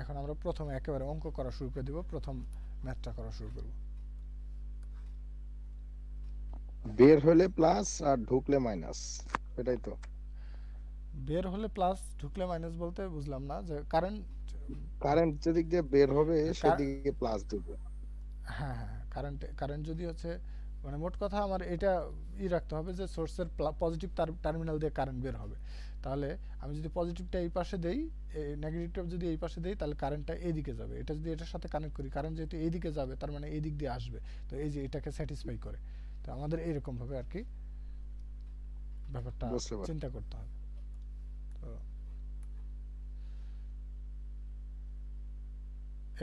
এখন আমরা প্রথমে একেবারে অঙ্ক করা শুরু করে দিব, প্রথম ম্যাথটা করা শুরু করব। বের হলে প্লাস আর ঢুকলে মাইনাস, এটাই তো। বের হলে প্লাস, ঢুকলে মাইনাস বলতে বুঝলাম না, যে কারেন্ট। কারেন্ট যেদিক দিয়ে বের হবে সেদিকে প্লাস দিবে। হ্যাঁ হ্যাঁ, কারেন্ট যদি হচ্ছে, মানে মোট কথা আমার এটা রাখতে হবে যে সোর্সের পজিটিভ টার্মিনাল দিয়ে কারেন্ট বের হবে। তাহলে আমি যদি পজিটিভটা এই পাশে দেই, নেগেটিভটা যদি এই পাশে দেই, তাহলে কারেন্টটা এইদিকে যাবে। এটা যদি এটার সাথে কানেক্ট করি, কারেন্ট যেহেতু এইদিকে যাবে, তার মানে এই দিক দিয়ে আসবে। তো এই যে এটাকে স্যাটিসফাই করে, তো আমাদের এইরকমভাবে আর কি ব্যাপারটা বুঝতে পারছি। চিন্তা করতে হবে। তো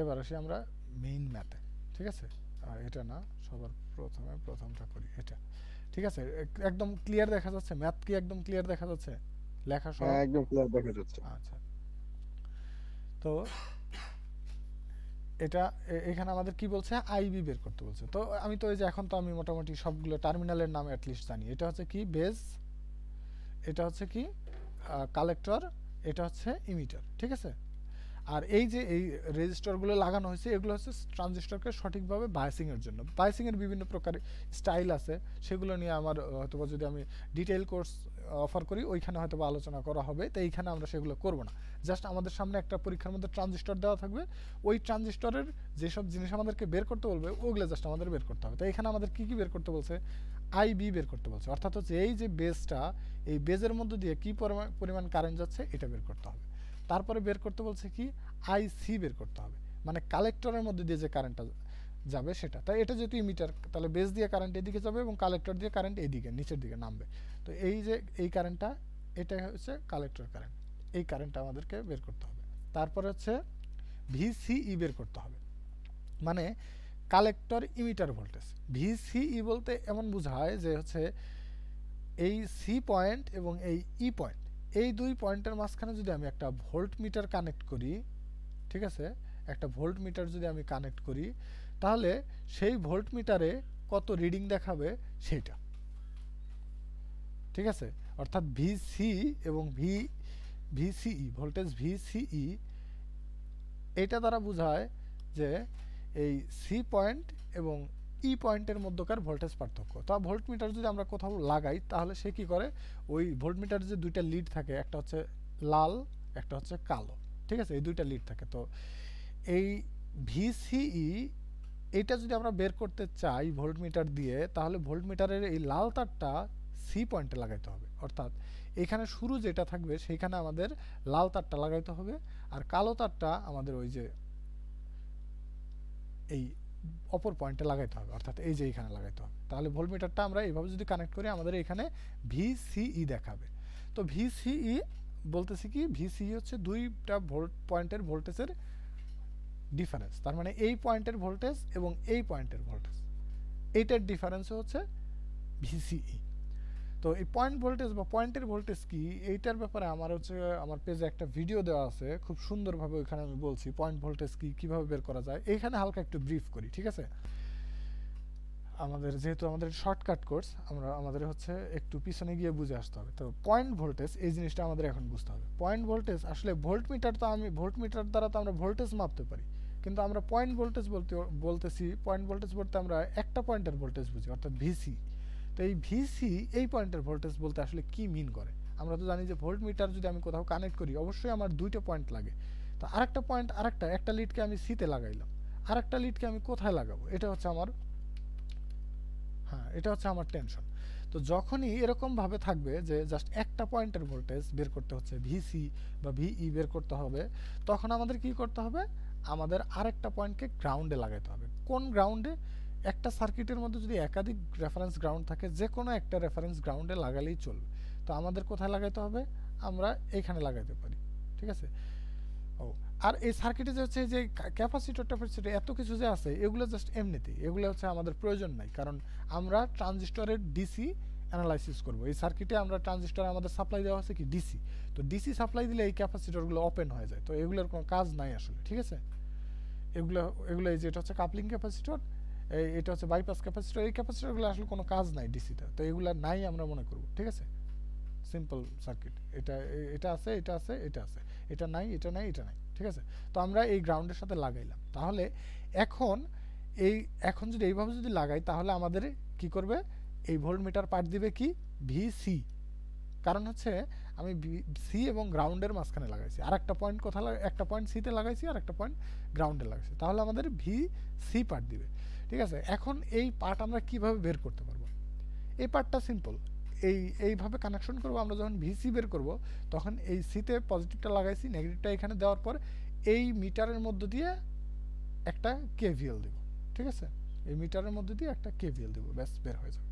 এবার আসি আমরা মেইন ম্যাথে। ঠিক আছে, এটা না, সবার প্রথমে প্রথমটা করি এটা। ঠিক আছে, একদম ক্লিয়ার দেখা যাচ্ছে ম্যাথ? কি একদম ক্লিয়ার দেখা যাচ্ছে লেখা সহ? হ্যাঁ, একদম ক্লিয়ার দেখা যাচ্ছে। আচ্ছা, তো এটা এখানে আমাদের কি বলছে, আইবি বের করতে বলছে। তো আমি তো এই যে এখন তো আমি মোটামুটি সবগুলো টার্মিনালের নাম অ্যাটলিস্ট জানি। এটা হচ্ছে কি বেজ, এটা হচ্ছে কি কালেক্টর, এটা হচ্ছে ইমিটার। ঠিক আছে, আর এই যে এই রেজিস্টারগুলো লাগানো হয়েছে, এগুলো হচ্ছে ট্রানজিস্টরকে সঠিকভাবে বায়াসিংয়ের জন্য। বায়াসিংয়ের বিভিন্ন প্রকার স্টাইল আছে, সেগুলো নিয়ে আমার হয়তো যদি আমি ডিটেইল কোর্স অফার করি, ওইখানে হয়তো আলোচনা করা হবে। তো এইখানে আমরা সেগুলো করব না। জাস্ট আমাদের সামনে একটা পরীক্ষার মধ্যে ট্রানজিস্টর দেওয়া থাকবে, ওই ট্রানজিস্টরের যেসব জিনিস আমাদেরকে বের করতে বলবে, ওগুলো জাস্ট আমাদের বের করতে হবে। তো এখানে আমাদের কী কী বের করতে বলছে, আইবি বের করতে বলছে। অর্থাৎ হচ্ছে এই যে বেজটা, এই বেজের মধ্যে দিয়ে কী পরিমাণ কারেন্ট যাচ্ছে, এটা বের করতে হবে। তারপরে বের করতে বলছে কি, আইসি বের করতে হবে, মানে কালেক্টরের মধ্যে দিয়ে যে কারেন্টটা যাবে সেটা। তাই এটা যেহেতু ইমিটার, তাহলে বেস দিয়ে কারেন্ট এদিকে যাবে এবং কালেক্টর দিয়ে কারেন্ট এইদিকে নিচের দিকে নামবে। তো এই যে এই কারেন্টটা, এটা হচ্ছে কালেক্টর কারেন্ট। এই কারেন্টটা আমাদেরকে বের করতে হবে। তারপরে হচ্ছে ভিসিই বের করতে হবে, মানে কালেক্টর ইমিটার ভোল্টেজ। ভিসিই বলতে এমন বোঝায় যে হচ্ছে এই সি পয়েন্ট এবং এই ই পয়েন্ট, এই দুই পয়েন্টের মাঝখানে যদি আমি একটা ভোল্ট মিটার কানেক্ট করি, ঠিক আছে, একটা ভোল্ট মিটার যদি আমি কানেক্ট করি, তাহলে সেই ভোল্ট মিটারে কত রিডিং দেখাবে সেইটা। ঠিক আছে, অর্থাৎ ভিসি এবং ভিসিই, ভোল্টেজ ভিসিই, এটা দ্বারা বোঝায় যে এই সি পয়েন্ট এবং ই পয়েন্টের মধ্যকার ভোল্টেজ পার্থক্য। তা ভোল্ট মিটার যদি আমরা কোথাও লাগাই, তাহলে সে কি করে, ওই ভোল্ট মিটারে যে দুইটা লিড থাকে, একটা হচ্ছে লাল, একটা হচ্ছে কালো। ঠিক আছে, এই দুইটা লিড থাকে। তো এই ভিসিই, এটা যদি আমরা বের করতে চাই ভোল্টমিটার দিয়ে, তাহলে ভোল্টমিটারের এই লাল তারটা সি পয়েন্টে লাগাইতে হবে। অর্থাৎ এখানে শুরু যেটা থাকবে সেইখানে আমাদের লাল তারটা লাগাইতে হবে, আর কালো তারটা আমাদের ওই যে এই অপর পয়েন্টে লাগাইতে হবে, অর্থাৎ এই যে এইখানে লাগাইতে হবে। তাহলে ভোল্টমিটারটা আমরা এইভাবে যদি কানেক্ট করি, আমাদের এখানে ভিসিই দেখাবে। তো ভিসিই বলতেছি কি, ভিসিই হচ্ছে দুইটা পয়েন্টের ভোল্টেজের ডিফারেন্স। তার মানে এই পয়েন্টের ভোল্টেজ এবং এই পয়েন্টের ভোল্টেজ, এইটার ডিফারেন্স হচ্ছে ভিসিই। তো এই পয়েন্ট ভোল্টেজ বা পয়েন্টের ভোল্টেজ কি, এইটার ব্যাপারে আমার হচ্ছে আমার পেজে একটা ভিডিও দেওয়া আছে, খুব সুন্দরভাবে ওইখানে আমি বলছি পয়েন্ট ভোল্টেজ কি, কীভাবে বের করা যায়। এইখানে হালকা একটু ব্রিফ করি। ঠিক আছে, আমাদের যেহেতু আমাদের শর্টকাট কোর্স, আমাদের হচ্ছে একটু পিছনে গিয়ে বুঝে আসতে হবে। তো পয়েন্ট ভোল্টেজ, এই জিনিসটা আমাদের এখন বুঝতে হবে। পয়েন্ট ভোল্টেজ আসলে ভোল্টমিটার, তো আমি ভোল্টমিটার দ্বারা তো আমরা ভোল্টেজ মাপতে পারি, কিন্তু আমরা পয়েন্ট ভোল্টেজ বলতেছি, পয়েন্ট ভোল্টেজ বলতে আমরা একটা পয়েন্টের ভোল্টেজ বুঝি, অর্থাৎ ভিসি। তো এই ভিসি, এই পয়েন্টের ভোল্টেজ বলতে আসলে কি মিন করে। আমরা তো জানি যে ভোল্টমিটার যদি আমি কোথাও কানেক্ট করি, অবশ্যই আমার দুইটা পয়েন্ট লাগে। তো আরেকটা পয়েন্ট, একটা লিডকে আমি সিতে লাগাইলাম, আরেকটা লিডকে আমি কোথায় লাগাবো, এটা হচ্ছে আমার, হ্যাঁ, এটা হচ্ছে আমার টেনশন। তো যখনই এরকমভাবে থাকবে যে জাস্ট একটা পয়েন্টের ভোল্টেজ বের করতে হচ্ছে, ভিসি বা ভিই বের করতে হবে, তখন আমাদের কি করতে হবে, আমাদের আরেকটা পয়েন্টকে গ্রাউন্ডে লাগাতে হবে। কোন গ্রাউন্ডে? একটা সার্কিটের মধ্যে যদি একাধিক রেফারেন্স গ্রাউন্ড থাকে, যে কোনো একটা রেফারেন্স গ্রাউন্ডে লাগালেই চলবে। তো আমাদের কোথায় লাগাতে হবে, আমরা এইখানে লাগাতে পারি। ঠিক আছে, ও, আর এই সার্কিটে যে হচ্ছে যে ক্যাপাসিটর ট্যাপাসিটর এত কিছু যে আছে, এগুলো জাস্ট এমনিতেই, এগুলো হচ্ছে আমাদের প্রয়োজন নাই। কারণ আমরা ট্রানজিস্টরের ডিসি অ্যানালাইসিস করব। এই সার্কিটে আমরা ট্রানজিস্টর আমাদের সাপ্লাই দেওয়া আছে কি ডিসি। তো ডিসি সাপ্লাই দিলে এই ক্যাপাসিটরগুলো ওপেন হয়ে যায়। তো এগুলোর কোনো কাজ নাই আসলে। ঠিক আছে, এগুলো এগুলো এই যে এটা হচ্ছে কাপলিং ক্যাপাসিটর, এটা হচ্ছে বাইপাস ক্যাপাসিটর, এই ক্যাপাসিটরগুলো আসলে কোনো কাজ নাই ডিসিতে। তো এগুলো নাই আমরা মনে করব। ঠিক আছে, সিম্পল সার্কিট। এটা এটা আছে, এটা আছে, এটা আছে, এটা নাই, এটা নাই, এটা নাই। ঠিক ঠিক আছে? তো আমরা এই গ্রাউন্ডের সাথে লাগাইলাম। তাহলে এখন এখন যদি এইভাবে যদি লাগাই তাহলে আমাদের কি করবে, এই ভোল্টমিটার পাঠ দিবে কি ভিসি। কারণ হচ্ছে আমি সি এবং গ্রাউন্ডের মাঝখানে লাগাইছি, আর একটা পয়েন্ট কোথায় একটা পয়েন্ট সিতে লাগাইছি আর একটা পয়েন্ট গ্রাউন্ডে লাগাইছি, তাহলে আমাদের ভি সি পার্ট দিবে। ঠিক আছে, এখন এই পার্ট আমরা কিভাবে বের করতে পারবো? এই পার্টটা সিম্পল, এইভাবে কানেকশন করব। আমরা যখন ভিসি বের করব তখন এই সিতে পজিটিভটা লাগাইছি, নেগেটিভটা এখানে দেওয়ার পর এই মিটারের মধ্য দিয়ে একটা কেভিএল দেব। ঠিক আছে, এই মিটারের মধ্যে দিয়ে একটা কেভিএল দেব, ব্যাস বের হয়ে যাবে।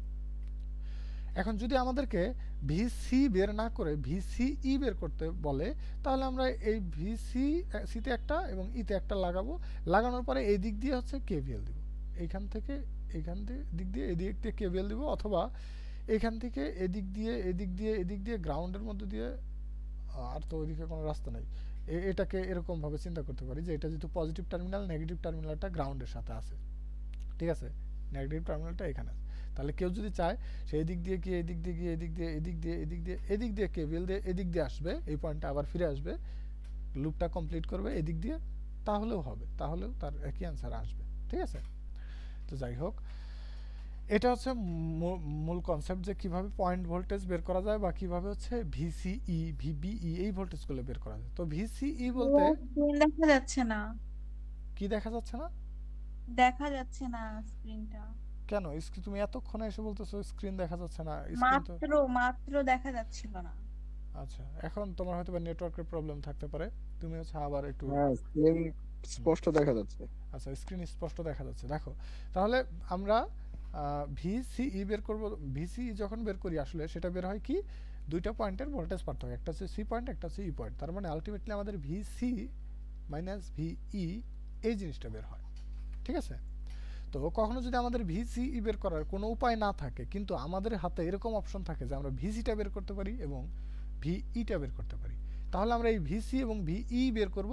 এখন যদি আমাদেরকে ভিসি বের না করে ভিসিই বের করতে বলে তাহলে আমরা এই সিতে একটা এবং ইতে একটা লাগাবো, লাগানোর পরে এই দিক দিয়ে হচ্ছে কেভিএল দিব, এইখান থেকে দিক দিয়ে এদিক দিয়ে কেভিএল দিব, অথবা এখান থেকে এদিক দিয়ে গ্রাউন্ডের মধ্যে দিয়ে, আর তো ওইদিকে কোনো রাস্তা নাই, এটাকে এরকমভাবে চিন্তা করতে পারি যে এটা যেহেতু পজিটিভ টার্মিনাল, নেগেটিভ টার্মিনালটা গ্রাউন্ডের সাথে আছে। ঠিক আছে, নেগেটিভ টার্মিনালটা এখানে আছে। তাহলে কেউ যদি চায় সে এদিক দিয়ে গিয়ে এদিক দিয়ে কেবিল দিয়ে এদিক দিয়ে আসবে, এই পয়েন্টটা আবার ফিরে আসবে, লুপটা কমপ্লিট করবে এদিক দিয়ে, তাহলেও হবে, তাহলেও তার একই অ্যান্সার আসবে। ঠিক আছে, তো যাই হোক, এটা হচ্ছে মূল কনসেপ্ট যে কিভাবে পয়েন্ট ভোল্টেজ বের করা যায় বা কিভাবে হচ্ছে ভিসিই ভিবিই এই ভোল্টেজগুলো বের করা যায়। তো ভিসিই বলতে দেখা যাচ্ছে না, কি দেখা যাচ্ছে না? দেখা যাচ্ছে না স্ক্রিনটা। কেন তুমি এতক্ষণে এসে বলতেছো স্ক্রিন দেখা যাচ্ছে না? স্ক্রিন তো মাত্র দেখা যাচ্ছিল না। আচ্ছা, এখন তোমার হয়তো বা নেটওয়ার্কের প্রবলেম থাকতে পারে, তুমি হচ্ছে আবার একটু। হ্যাঁ, স্ক্রিন স্পষ্ট দেখা যাচ্ছে। আচ্ছা, স্ক্রিন স্পষ্ট দেখা যাচ্ছে, দেখো। তাহলে আমরা ভিসিই বের করব। ভিসিই যখন বের করি আসলে সেটা বের হয় কি দুইটা পয়েন্টের ভোল্টেজ পার্থক্য, একটা হচ্ছে সি পয়েন্ট, একটা হচ্ছে ই পয়েন্ট। তার মানে আলটিমেটলি আমাদের ভিসি মাইনাস ভিই এই জিনিসটা বের হয়। ঠিক আছে, তো কখনো যদি আমাদের ভিসিই বের করার কোনো উপায় না থাকে, কিন্তু আমাদের হাতে এরকম অপশন থাকে যে আমরা ভিসিটা বের করতে পারি এবং ভিইটা বের করতে পারি, তাহলে আমরা এই ভিসি এবং ভিই বের করব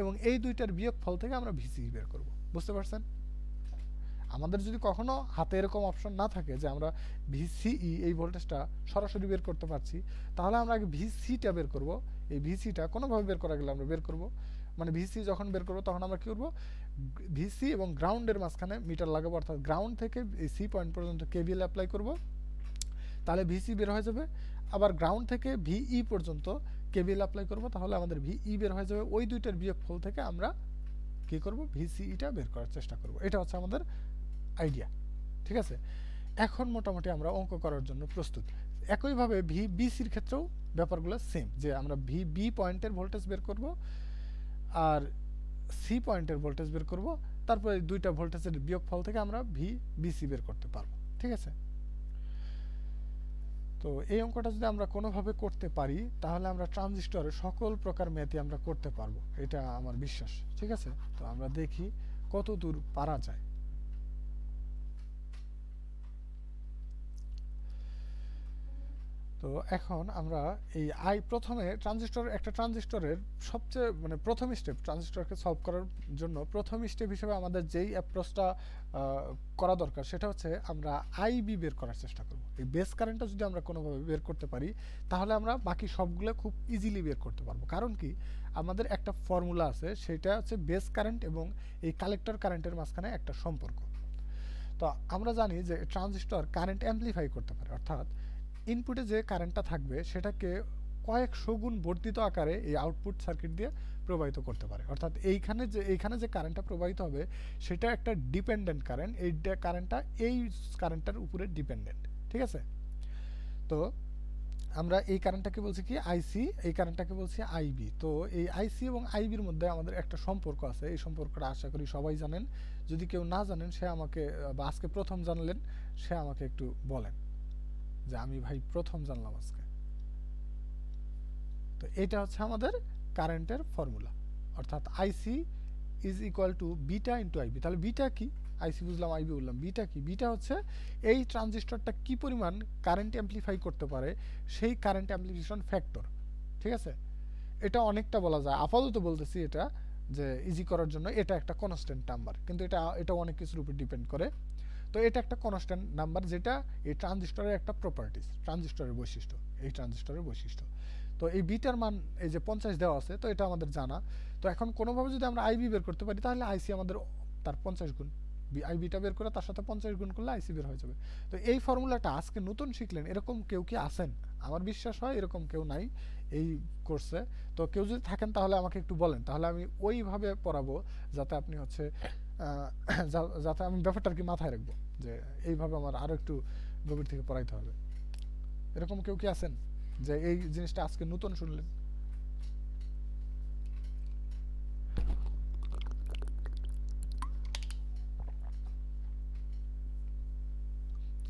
এবং এই দুইটার বিয়োগফল থেকে আমরা ভিসিই বের করব। বুঝতে পারছেন? আমাদের যদি কখনো হাতে এরকম অপশন না থাকে যে আমরা ভিসিই এই ভোল্টেজটা সরাসরি বের করতে পারছি, তাহলে আমরা আগে ভিসিটা বের করব। এই ভিসিটা কোনোভাবে বের করা গেলে আমরা বের করব, মানে ভিসি যখন বের করব তখন আমরা কী করব, ভিসি এবং গ্রাউন্ডের মাঝখানে মিটার লাগাবো, অর্থাৎ গ্রাউন্ড থেকে এই সি পয়েন্ট পর্যন্ত কেভিএল অ্যাপ্লাই করব, তাহলে ভিসি বের হয়ে যাবে। আবার গ্রাউন্ড থেকে ভিই পর্যন্ত কেভিএল অ্যাপ্লাই করব, তাহলে আমাদের ভিই বের হয়ে যাবে। ওই দুইটার বিয়োগফল থেকে আমরা কী করব, ভিসিইটা বের করার চেষ্টা করব। এটা হচ্ছে আমাদের আইডিয়া। ঠিক আছে, এখন মোটামুটি আমরা অঙ্ক করার জন্য প্রস্তুত। একইভাবে বিসির ক্ষেত্রেও ব্যাপারগুলো সেম, যে আমরা বি পয়েন্টের ভোল্টেজ বের করব আর সি পয়েন্টের ভোল্টেজ বের করব, তারপরে দুইটা ভোল্টেজের বিয়োগফল থেকে আমরা বিসি বের করতে পারবো। ঠিক আছে, তো এই অঙ্কটা যদি আমরা কোনোভাবে করতে পারি তাহলে আমরা ট্রানজিস্টরের সকল প্রকার ম্যাথই আমরা করতে পারবো, এটা আমার বিশ্বাস। ঠিক আছে, তো আমরা দেখি কত দূর পারা যায়। তো এখন আমরা এই প্রথমে একটা ট্রানজিস্টরের সবচেয়ে মানে প্রথম স্টেপ, ট্রানজিস্টরকে সলভ করার জন্য প্রথম স্টেপ হিসেবে আমাদের যেই অ্যাপ্রোচটা করা দরকার সেটা হচ্ছে আমরা আইবি বের করার চেষ্টা করব। এই বেস কারেন্টটা যদি আমরা কোনোভাবে বের করতে পারি তাহলে আমরা বাকি সবগুলো খুব ইজিলি বের করতে পারবো। কারণ কি, আমাদের একটা ফর্মুলা আছে, সেটা হচ্ছে বেস কারেন্ট এবং এই কালেক্টর কারেন্টের মাঝখানে একটা সম্পর্ক। তো আমরা জানি যে ট্রানজিস্টর কারেন্ট অ্যামপ্লিফাই করতে পারে, অর্থাৎ ইনপুটে যে কারেন্টটা থাকবে সেটাকে কয়েকশো গুণ বর্ধিত আকারে এই আউটপুট সার্কিট দিয়ে প্রবাহিত করতে পারে। অর্থাৎ এইখানে যে কারেন্টটা প্রবাহিত হবে সেটা একটা ডিপেন্ডেন্ট কারেন্ট, এই কারেন্টটা এই কারেন্টটার উপরে ডিপেন্ডেন্ট। ঠিক আছে, তো আমরা এই কারেন্টটাকে বলছি কি আইসি, এই কারেন্টটাকে বলছি আইবি। তো এই আইসি এবং আইবির মধ্যে আমাদের একটা সম্পর্ক আছে, এই সম্পর্কটা আশা করি সবাই জানেন। যদি কেউ না জানেন সে আমাকে, বা আজকে প্রথম জানলেন, সে আমাকে একটু বলেন যে আমি ভাই প্রথম জানলাম আজকে। তো এটা হচ্ছে আমাদের কারেন্টের ফর্মুলা, অর্থাৎ IC is equal to beta into IB. তাহলে বিটা কি, আইসি বুঝলাম, আইবি বললাম, বিটা কি? বিটা হচ্ছে এই ট্রানজিস্টরটা কি পরিমাণ কারেন্ট অ্যামপ্লিফাই করতে পারে সেই কারেন্ট অ্যামপ্লিফিকেশন ফ্যাক্টর। ঠিক আছে, এটা অনেকটা বলা যায়, আপাতত বলতেছি এটা যে ইজি করার জন্য, এটা একটা কনস্ট্যান্ট নাম্বার, কিন্তু এটা অনেক কিছুর উপর ডিপেন্ড করে। তো এটা একটা কনস্ট্যান্ট নাম্বার যেটা এই ট্রানজিস্টরের একটা প্রপার্টিস, ট্রানজিস্টরের বৈশিষ্ট্য, এই ট্রানজিস্টরের বৈশিষ্ট্য। তো এই বিটার মান এই যে 50 দেওয়া আছে, তো এটা আমাদের জানা। তো এখন কোনোভাবে যদি আমরা আইবি বের করতে পারি তাহলে আইসি আমাদের তার 50 গুণ, আইবিটা বের করে তার সাথে 50 গুণ করলে আইসি বের হয়ে যাবে। তো এই ফর্মুলাটা আজকে নতুন শিখলেন, এরকম কেউ কি আছেন? আমার বিশ্বাস হয় এরকম কেউ নাই এই কোর্সে। তো কেউ যদি থাকেন তাহলে আমাকে একটু বলেন, তাহলে আমি ওইভাবে পড়াবো যাতে আপনি হচ্ছে যাতে আমি ব্যাপারটা আর কি মাথায় রাখবো যে এইভাবে আমার আরও একটু গভীর থেকে পড়াইতে হবে। এরকম কেউ কি আছেন যে এই জিনিসটা আজকে নতুন শুনলেন?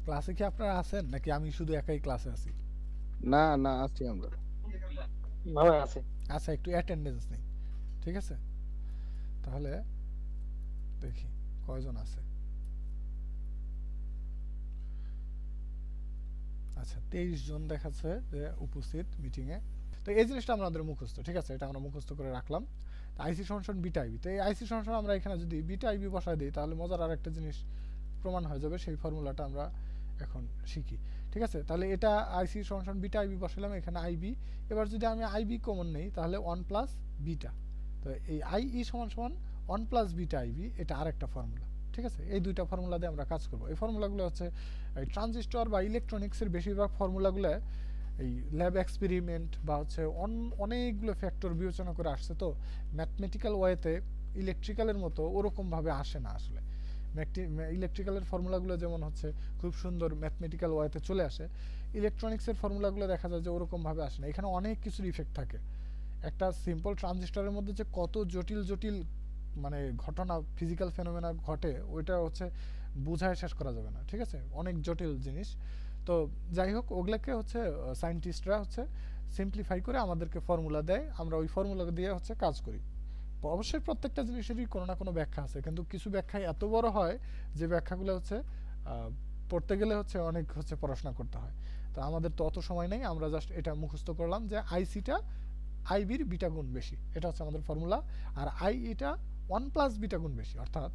ক্লাসে কি আপনারা আছেন নাকি আমি শুধু একাই ক্লাসে আছি? না না আছি আমরা। ভালো আছে। আচ্ছা, একটু অ্যাটেন্ডেন্স নেই, ঠিক আছে? তাহলে দেখি কয়জন আছে। আচ্ছা, 23 জন দেখাচ্ছে যে উপস্থিত মিটিংয়ে। তো এই জিনিসটা আমাদের মুখস্থ, ঠিক আছে? এটা আমরা মুখস্থ করে রাখলাম। আইসি সমান বিটা আইবি, তো এই আইসি সমান আমরা এখানে যদি বিটা আইবি বসায় দিই তাহলে মজার আর একটা জিনিস প্রমাণ হয়ে যাবে, সেই ফর্মুলাটা আমরা এখন শিখি, ঠিক আছে? তাহলে এটা আইসি সমান বিটা আইবি বসালাম, এখানে আইবি। এবার যদি আমি আইবি কমন নেই তাহলে 1 প্লাস বিটা, তো এই আইই সমান 1 প্লাস বিটা আইবি, এটা আরেকটা ফর্মুলা, ঠিক আছে? এই দুইটা ফর্মুলা দিয়ে আমরা কাজ করব। এই ফর্মুলাগুলো হচ্ছে এই ট্রানজিস্টর বা ইলেকট্রনিক্সের বেশিরভাগ ফর্মুলাগুলো এই ল্যাব এক্সপেরিমেন্ট বা হচ্ছে অনেকগুলো ফ্যাক্টর বিবেচনা করে আসছে। তো ম্যাথমেটিক্যাল ওয়েতে ইলেকট্রিক্যালের মতো ওরকমভাবে আসে না আসলে। ইলেকট্রিক্যালের ফর্মুলাগুলো যেমন হচ্ছে খুব সুন্দর ম্যাথমেটিক্যাল ওয়েতে চলে আসে, ইলেকট্রনিক্সের ফর্মুলাগুলো দেখা যায় যে ওরকমভাবে আসে না। এখানে অনেক কিছুর ইফেক্ট থাকে। একটা সিম্পল ট্রানজিস্টরের মধ্যে যে কত জটিল জটিল মানে ঘটনা, ফিজিক্যাল ফেনোমেনা ঘটে, ওইটা হচ্ছে বোঝায় শেষ করা যাবে না, ঠিক আছে? অনেক জটিল জিনিস। তো যাই হোক, ওগুলোকে হচ্ছে সায়েন্টিস্টরা হচ্ছে সিম্পলিফাই করে আমাদেরকে ফর্মুলা দেয়, আমরা ওই ফর্মুলা দিয়ে হচ্ছে কাজ করি। অবশ্যই প্রত্যেকটা জিনিসেরই কোনো না কোনো ব্যাখ্যা আছে, কিন্তু কিছু ব্যাখ্যায় এত বড় হয় যে ব্যাখ্যাগুলো হচ্ছে পড়তে গেলে হচ্ছে অনেক হচ্ছে পড়াশোনা করতে হয়। তো আমাদের তো অত সময় নেই, আমরা জাস্ট এটা মুখস্থ করলাম যে আইসিটা আইবির বিটা গুণ বেশি, এটা হচ্ছে আমাদের ফর্মুলা। আর আইইটা 1 প্লাস বিটা গুণ বেশি, অর্থাৎ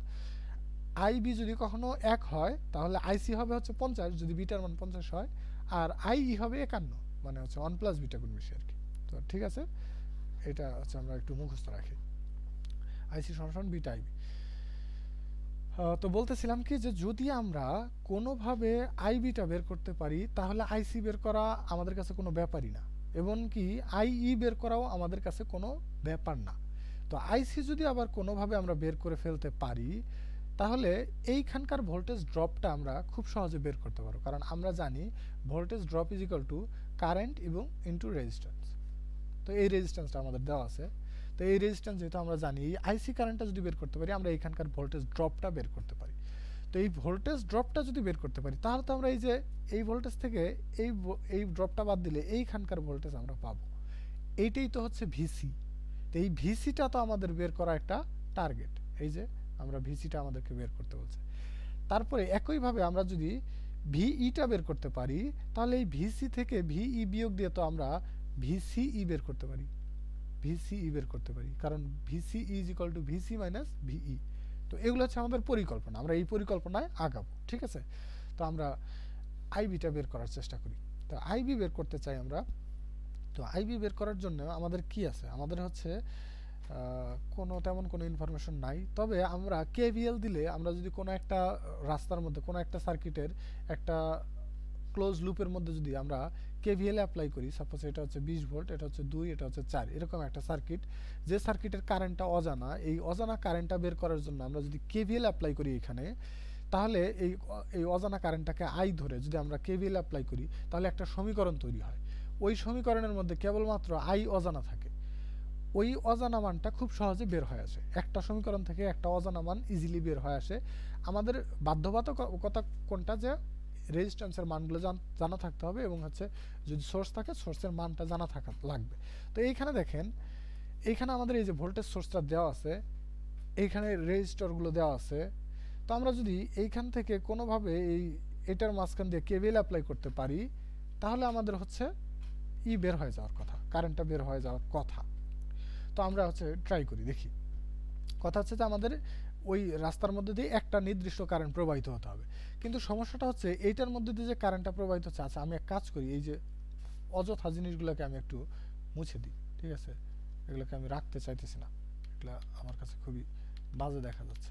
আইবি যদি কখনো 1 হয় তাহলে আইসি হবে হচ্ছে 50 যদি বিটার মান 50 হয়, আর আইই হবে 51, মানে হচ্ছে 1 প্লাস বিটা গুণ বেশি আর কি। তো ঠিক আছে, এটা হচ্ছে আমরা একটু মুখস্থ রাখি, আইসি সমান বিটা আইবি। তো বলতেছিলাম কি যে যদি আমরা কোনোভাবে আইবিটা বের করতে পারি তাহলে আইসি বের করা আমাদের কাছে কোনো ব্যাপারই না, এবং কি আইই বের করাও আমাদের কাছে কোনো ব্যাপার না। তো আইসি যদি আবার কোনোভাবে আমরা বের করে ফেলতে পারি তাহলে এইখানকার ভোল্টেজ ড্রপটা আমরা খুব সহজে বের করতে পারবো, কারণ আমরা জানি voltage drop is equal two current এবং ইনটু রেজিস্ট্যান্স। তো এই রেজিস্ট্যান্সটা আমাদের দেওয়া আছে, তো এই রেজিস্ট্যান্স যেহেতু আমরা জানি, এই আইসি কারেন্টটা যদি বের করতে পারি আমরা এইখানকার ভোল্টেজ ড্রপটা বের করতে পারি। তো এই ভোল্টেজ ড্রপটা যদি বের করতে পারি তাহলে তো আমরা এই যে এই ভোল্টেজ থেকে এই ড্রপটা বাদ দিলে এইখানকার ভোল্টেজ আমরা পাবো, এইটাই তো হচ্ছে ভিসি। তো এই ভিসিটা তো আমাদের বের করা একটা টার্গেট, এই যে আমরা ভিসিটা আমাদেরকে বের করতে বলছে। তারপরে একইভাবে আমরা যদি ভিইটা বের করতে পারি তাহলে এই ভিসি থেকে ভিই বিয়োগ দিয়ে তো আমরা ভিসিই বের করতে পারি, ভিসিই বের করতে পারি, কারণ VC is equal two VC minus ভিই। তো এগুলো হচ্ছে আমাদের পরিকল্পনা, আমরা এই পরিকল্পনায় আগাবো, ঠিক আছে? তো আমরা আইবিটা বের করার চেষ্টা করি। তো আইবি বের করতে চাই আমরা। তো আইবি বের করার জন্য আমাদের কি আছে, আমাদের হচ্ছে তেমন কোনো ইনফরমেশন নাই, তবে আমরা কেভিএল দিলে আমরা যদি কোনো একটা রাস্তার মধ্যে কোনো একটা সার্কিটের একটা ক্লোজ লুপের মধ্যে যদি আমরা কেভিএল অ্যাপ্লাই করি, সাপোজ এটা হচ্ছে 20 ভোল্ট, এটা হচ্ছে 2, এটা হচ্ছে 4, এরকম একটা সার্কিট, যে সার্কিটের কারেন্টটা অজানা, এই অজানা কারেন্টটা বের করার জন্য আমরা যদি কেভিএল অ্যাপ্লাই করি এখানে, তাহলে এই অজানা কারেন্টটাকে আই ধরে যদি আমরা কেভিএল অ্যাপ্লাই করি তাহলে একটা সমীকরণ তৈরি হয়। ওই সমীকরণের মধ্যে কেবলমাত্র আই অজানা থাকে, ওই অজানা মানটা খুব সহজে বের হয়ে আসে। একটা সমীকরণ থেকে একটা অজানা মান ইজিলি বের হয়ে আসে। আমাদের বাধ্যবাধকতা কোনটা, যে রেজিস্ট্যান্সের মানগুলো জানা থাকতে হবে, এবং হচ্ছে যদি সোর্স থাকে সোর্সের মানটা জানা থাকা লাগবে। তো এইখানে দেখেন, এইখানে আমাদের এই যে ভোল্টেজ সোর্সটা দেওয়া আছে, এইখানে রেজিস্টরগুলো দেওয়া আছে। তো আমরা যদি এইখান থেকে কোনোভাবে এটার মাঝখান দিয়ে কেভিএল অ্যাপ্লাই করতে পারি তাহলে আমাদের হচ্ছে বের হয়ে যাওয়ার কথা, কারেন্টটা বের হয়ে যাওয়ার কথা। তো আমরা হচ্ছে ট্রাই করি, দেখি। কথা হচ্ছে যে আমাদের ওই রাস্তার মধ্যে দিয়ে একটা নির্দিষ্ট কারেন্ট প্রবাহিত হতে হবে, কিন্তু সমস্যাটা হচ্ছে এইটার মধ্যে দিয়ে যে কারেন্টটা প্রবাহিত হচ্ছে। আচ্ছা, আমি এক কাজ করি, এই যে অযথা জিনিসগুলোকে আমি একটু মুছে দিই, ঠিক আছে? এগুলোকে আমি রাখতে চাইতেছি না, এগুলো আমার কাছে খুবই বাজে দেখা যাচ্ছে।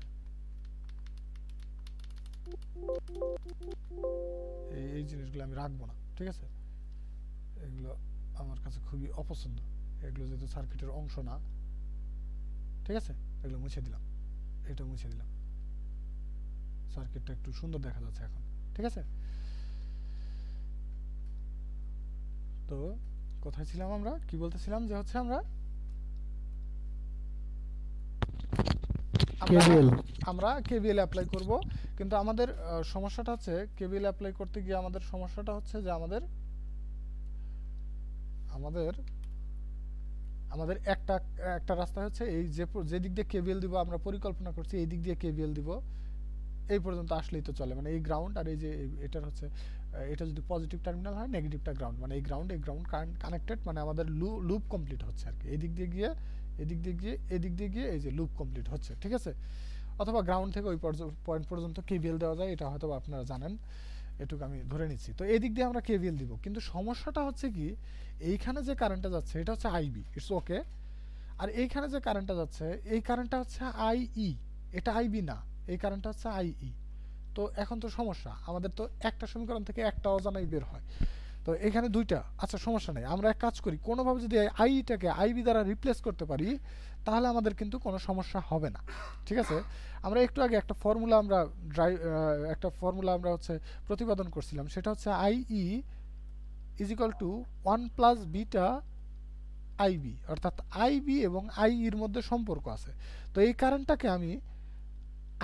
এই জিনিসগুলো আমি রাখবো না, ঠিক আছে? এগুলো আমার কাছে খুবই অপছন্দ, এগুলো যেহেতু সার্কিটের অংশ না, ঠিক আছে? এগুলো মুছে দিলাম, এটা মুছে দিলাম, সার্কিটটা একটু সুন্দর দেখা যাচ্ছে এখন, ঠিক আছে? তো কোথায় ছিলাম আমরা, কি বলতেছিলাম যে হচ্ছে আমরা আমরা কেভিএল অ্যাপ্লাই করব, কিন্তু আমাদের সমস্যাটা হচ্ছে কেভিএল অ্যাপ্লাই করতে গিয়ে আমাদের সমস্যাটা হচ্ছে যে আমাদের একটা একটা রাস্তা হচ্ছে এই যে দিক দিয়ে কেভিএল দিব আমরা পরিকল্পনা করছি, এই দিক দিয়ে কেভিএল দিব, এই পর্যন্ত আসলেই তো চলে, মানে এই গ্রাউন্ড আর এই যে এটার হচ্ছে এটা যদি পজিটিভ টার্মিনাল হয়, নেগেটিভটা গ্রাউন্ড, মানে এই গ্রাউন্ড কানেক্টেড, মানে আমাদের লুপ কমপ্লিট হচ্ছে আর কি, এই দিক দিয়ে গিয়ে এদিক দিয়ে গিয়ে এদিক দিয়ে গিয়ে এই যে লুপ কমপ্লিট হচ্ছে, ঠিক আছে? অথবা গ্রাউন্ড থেকে ওই পয়েন্ট পর্যন্ত কেভিএল দেওয়া যায়, এটা হয়তো আপনারা জানেন, এটুকু আমি ধরে নিচ্ছি। তো এই দিক দিয়ে আমরা কেভিএল দিব, কিন্তু সমস্যাটা হচ্ছে কি এইখানে যে কারেন্টটা যাচ্ছে এটা হচ্ছে আইবি, ইটস ওকে, আর এইখানে যে কারেন্টটা যাচ্ছে এই কারেন্টটা হচ্ছে আইই, এটা আইবি না, এই কারেন্টটা হচ্ছে আইই। তো এখন তো সমস্যা, আমাদের তো একটা সমীকরণ থেকে একটা অজানাই বের হয়, তো এখানে দুইটা, আচ্ছা সমস্যা নেই, আমরা এক কাজ করি, কোনোভাবে যদি আইটাকে আইবি দ্বারা রিপ্লেস করতে পারি তাহলে আমাদের কিন্তু কোনো সমস্যা হবে না, ঠিক আছে? আমরা একটু আগে একটা ফর্মুলা আমরা হচ্ছে প্রতিপাদন করছিলাম, সেটা হচ্ছে IE is equal to 1 plus beta IB, অর্থাৎ আইবি এবং আইইর মধ্যে সম্পর্ক আছে। তো এই কারেন্টটাকে আমি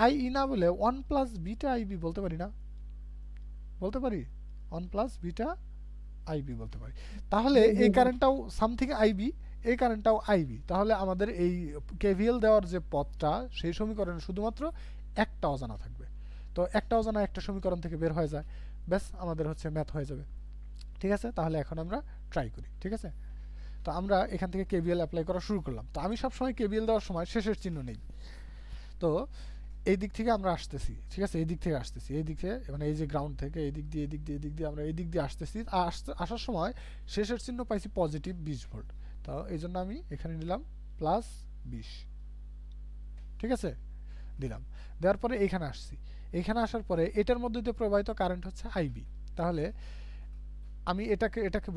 আইই না বলে 1 প্লাস বিটা আইবি বলতে পারি না, বলতে পারি 1 প্লাস বিটা আইবি বলতে পারি, তাহলে এই কারেন্টটাও সামথিং আইবি, এই কারেন্টটাও আইবি, তাহলে আমাদের এই কেভিএল দেওয়ার যে পথটা সেই সমীকরণে শুধুমাত্র একটা অজানা থাকবে, তো একটা অজানা একটা সমীকরণ থেকে বের হয়ে যায়, ব্যাস আমাদের হচ্ছে ম্যাথ হয়ে যাবে, ঠিক আছে? তাহলে এখন আমরা ট্রাই করি, ঠিক আছে? তো আমরা এখান থেকে কেভিএল অ্যাপ্লাই করা শুরু করলাম, তো আমি সবসময় কেভিএল দেওয়ার সময় শেষের চিহ্ন নেই, তো এই দিক থেকে আমরা আসতেছি, ঠিক আছে? এই দিক থেকে আসতেছি, এই দিকে মানে এই যে গ্রাউন্ড থেকে এই দিক দিয়ে আমরা এই দিক দিয়ে আসতেছি, আসার সময় শেষের চিহ্ন পাইছি পজিটিভ 20 ভোল্ট, তো এই জন্য আমি এখানে নিলাম প্লাস 20, ঠিক আছে? দিলাম, দেওয়ার পরে এইখানে আসছি, এইখানে আসার পরে এটার মধ্যে দিয়ে প্রবাহিত কারেন্ট হচ্ছে আইবি, তাহলে আমি এটাকে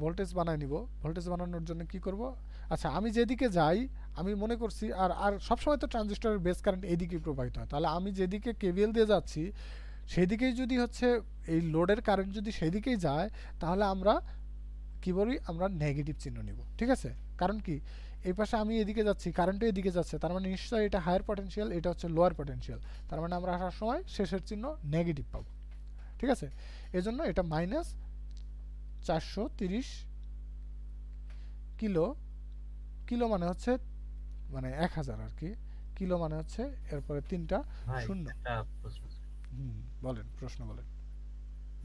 ভোল্টেজ বানায় নিব, ভোল্টেজ বানানোর জন্য কি করব, আচ্ছা আমি যেদিকে যাই আমি মনে করছি আর সবসময় তো ট্রানজিস্টরের বেস কারেন্ট এইদিকেই প্রবাহিত হয়, তাহলে আমি যেদিকে কেভিএল দিয়ে যাচ্ছি সেদিকেই যদি হচ্ছে এই লোডের কারেন্ট যদি সেদিকেই যায় তাহলে আমরা কি বলি, আমরা নেগেটিভ চিহ্ন নিব, ঠিক আছে? কারণ কি এই পাশে আমি এদিকে যাচ্ছি, কারেন্টও এদিকে যাচ্ছে, তার মানে নিশ্চয়ই এটা হায়ার পটেনশিয়াল, এটা হচ্ছে লোয়ার পটেনশিয়াল, তার মানে আমরা আসার সময় শেষের চিহ্ন নেগেটিভ পাবো, ঠিক আছে? এজন্য এটা মাইনাস 430 কিলো, কিলো মানে হচ্ছে মানে 1000 আর কি, কিলো মানে হচ্ছে এরপরে তিনটা শূন্য। বলেন, প্রশ্ন বলেন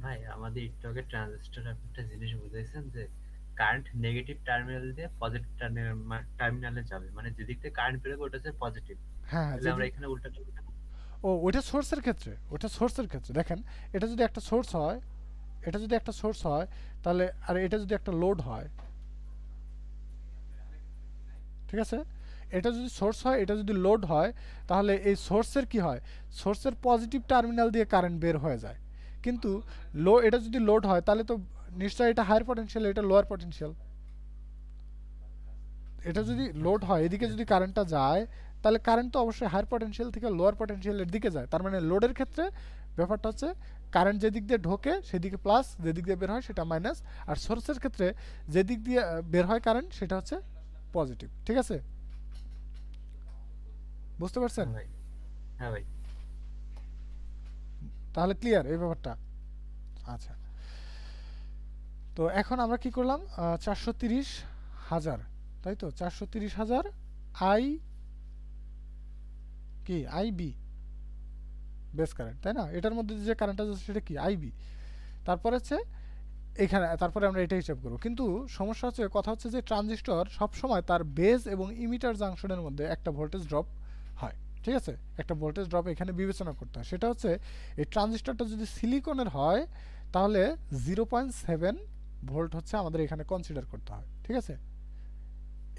ভাই। আমাদের একটু আগে ট্রানজিস্টর আপনি একটা জিনিস বুঝাইছেন যে কারেন্ট নেগেটিভ টার্মিনাল দিয়ে পজিটিভ টার্মিনালে যাবে, মানে যেদিক থেকে কারেন্ট বেরোবে ওটা হচ্ছে পজিটিভ, হ্যাঁ তাহলে আমরা এখানে উল্টাটা ও ওইটা সোর্সের ক্ষেত্রে, ওটা সোর্সের ক্ষেত্রে দেখেন, এটা যদি একটা সোর্স হয়, এটা যদি একটা সোর্স হয় তাহলে, আর এটা যদি একটা লোড হয়, ঠিক আছে? এটা যদি সোর্স হয়, এটা যদি লোড হয়, তাহলে এই সোর্সের কি হয়, সোর্সের পজিটিভ টার্মিনাল দিয়ে কারেন্ট বের হয়ে যায়, কিন্তু এটা যদি লোড হয় তাহলে তো নিশ্চয়ই এটা হায়ার পটেনশিয়াল, এটা লোয়ার পটেনশিয়াল, এটা যদি লোড হয় এদিকে যদি কারেন্টটা যায় তাহলে কারেন্ট তো অবশ্যই হায়ার পটেনশিয়াল থেকে লোয়ার পটেনশিয়ালের দিকে যায়, তার মানে লোডের ক্ষেত্রে ব্যাপারটা হচ্ছে কারেন্ট যেদিক দিয়ে ঢোকে সেদিকে প্লাস, যেদিক দিয়ে বের হয় সেটা মাইনাস, আর সোর্সের ক্ষেত্রে যেদিক দিয়ে বের হয় কারেন্ট সেটা হচ্ছে পজিটিভ, ঠিক আছে? বুঝতে পারছেন? হ্যাঁ ভাই। তাহলে ক্লিয়ার এই ব্যাপারটা? আচ্ছা, তো এখন আমরা কি করলাম, 430,000, তাই তো 430,000 আই কি আইবি বেস কারেন্ট, তাই না? এটার মধ্যে যে কারেন্টটা যাচ্ছে সেটা কি আইবি, তারপরে হচ্ছে এখানে, তারপরে আমরা এটা হিসাব করব, কিন্তু সমস্যা হচ্ছে, কথা হচ্ছে যে ট্রানজিস্টর সবসময় তার বেস এবং ইমিটার জাংশনের মধ্যে একটা ভোল্টেজ ড্রপ হয়, ঠিক আছে? একটা ভোল্টেজ ড্রপ এখানে বিবেচনা করতে হয়, সেটা হচ্ছে এই ট্রানজিস্টরটা যদি সিলিকনের হয় তাহলে 0.7 ভোল্ট হচ্ছে আমাদের এখানে কনসিডার করতে হয়, ঠিক আছে?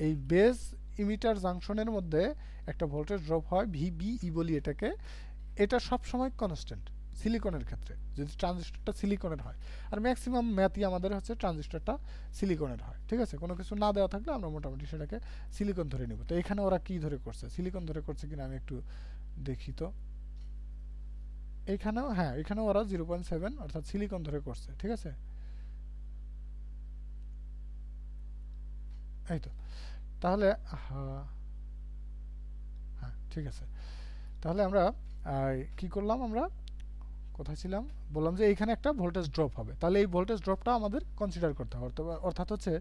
এই বেস ইমিটার জাংশনের মধ্যে একটা ভোল্টেজ ড্রপ হয় ভিবিই বলি এটাকে। এটা সব সময় কনস্ট্যান্ট সিলিকনের ক্ষেত্রে, যদি ট্রানজিস্টরটা সিলিকনের হয়। আর ম্যাক্সিমাম ম্যাথই আমাদের হচ্ছে ট্রানজিস্টরটা সিলিকনের হয়, ঠিক আছে। কোনো কিছু না দেওয়া থাকলে আমরা মোটামুটি সেটাকে সিলিকন ধরে নিব। তো এখানে ওরা কি ধরে করছে, সিলিকন ধরে করছে কিনা আমি একটু দেখি। তো এইখানেও হ্যাঁ, এখানেও ওরা 0.7 অর্থাৎ সিলিকন ধরে করছে, ঠিক আছে। এই তো তাহলে হ্যাঁ ঠিক আছে। তাহলে আমরা কি করলাম, আমরা কোথায় ছিলাম, বললাম যে এইখানে একটা ভোল্টেজ ড্রপ হবে। তাহলে এই ভোল্টেজ ড্রপটা আমাদের কনসিডার করতে হবে, অর্থাৎ হচ্ছে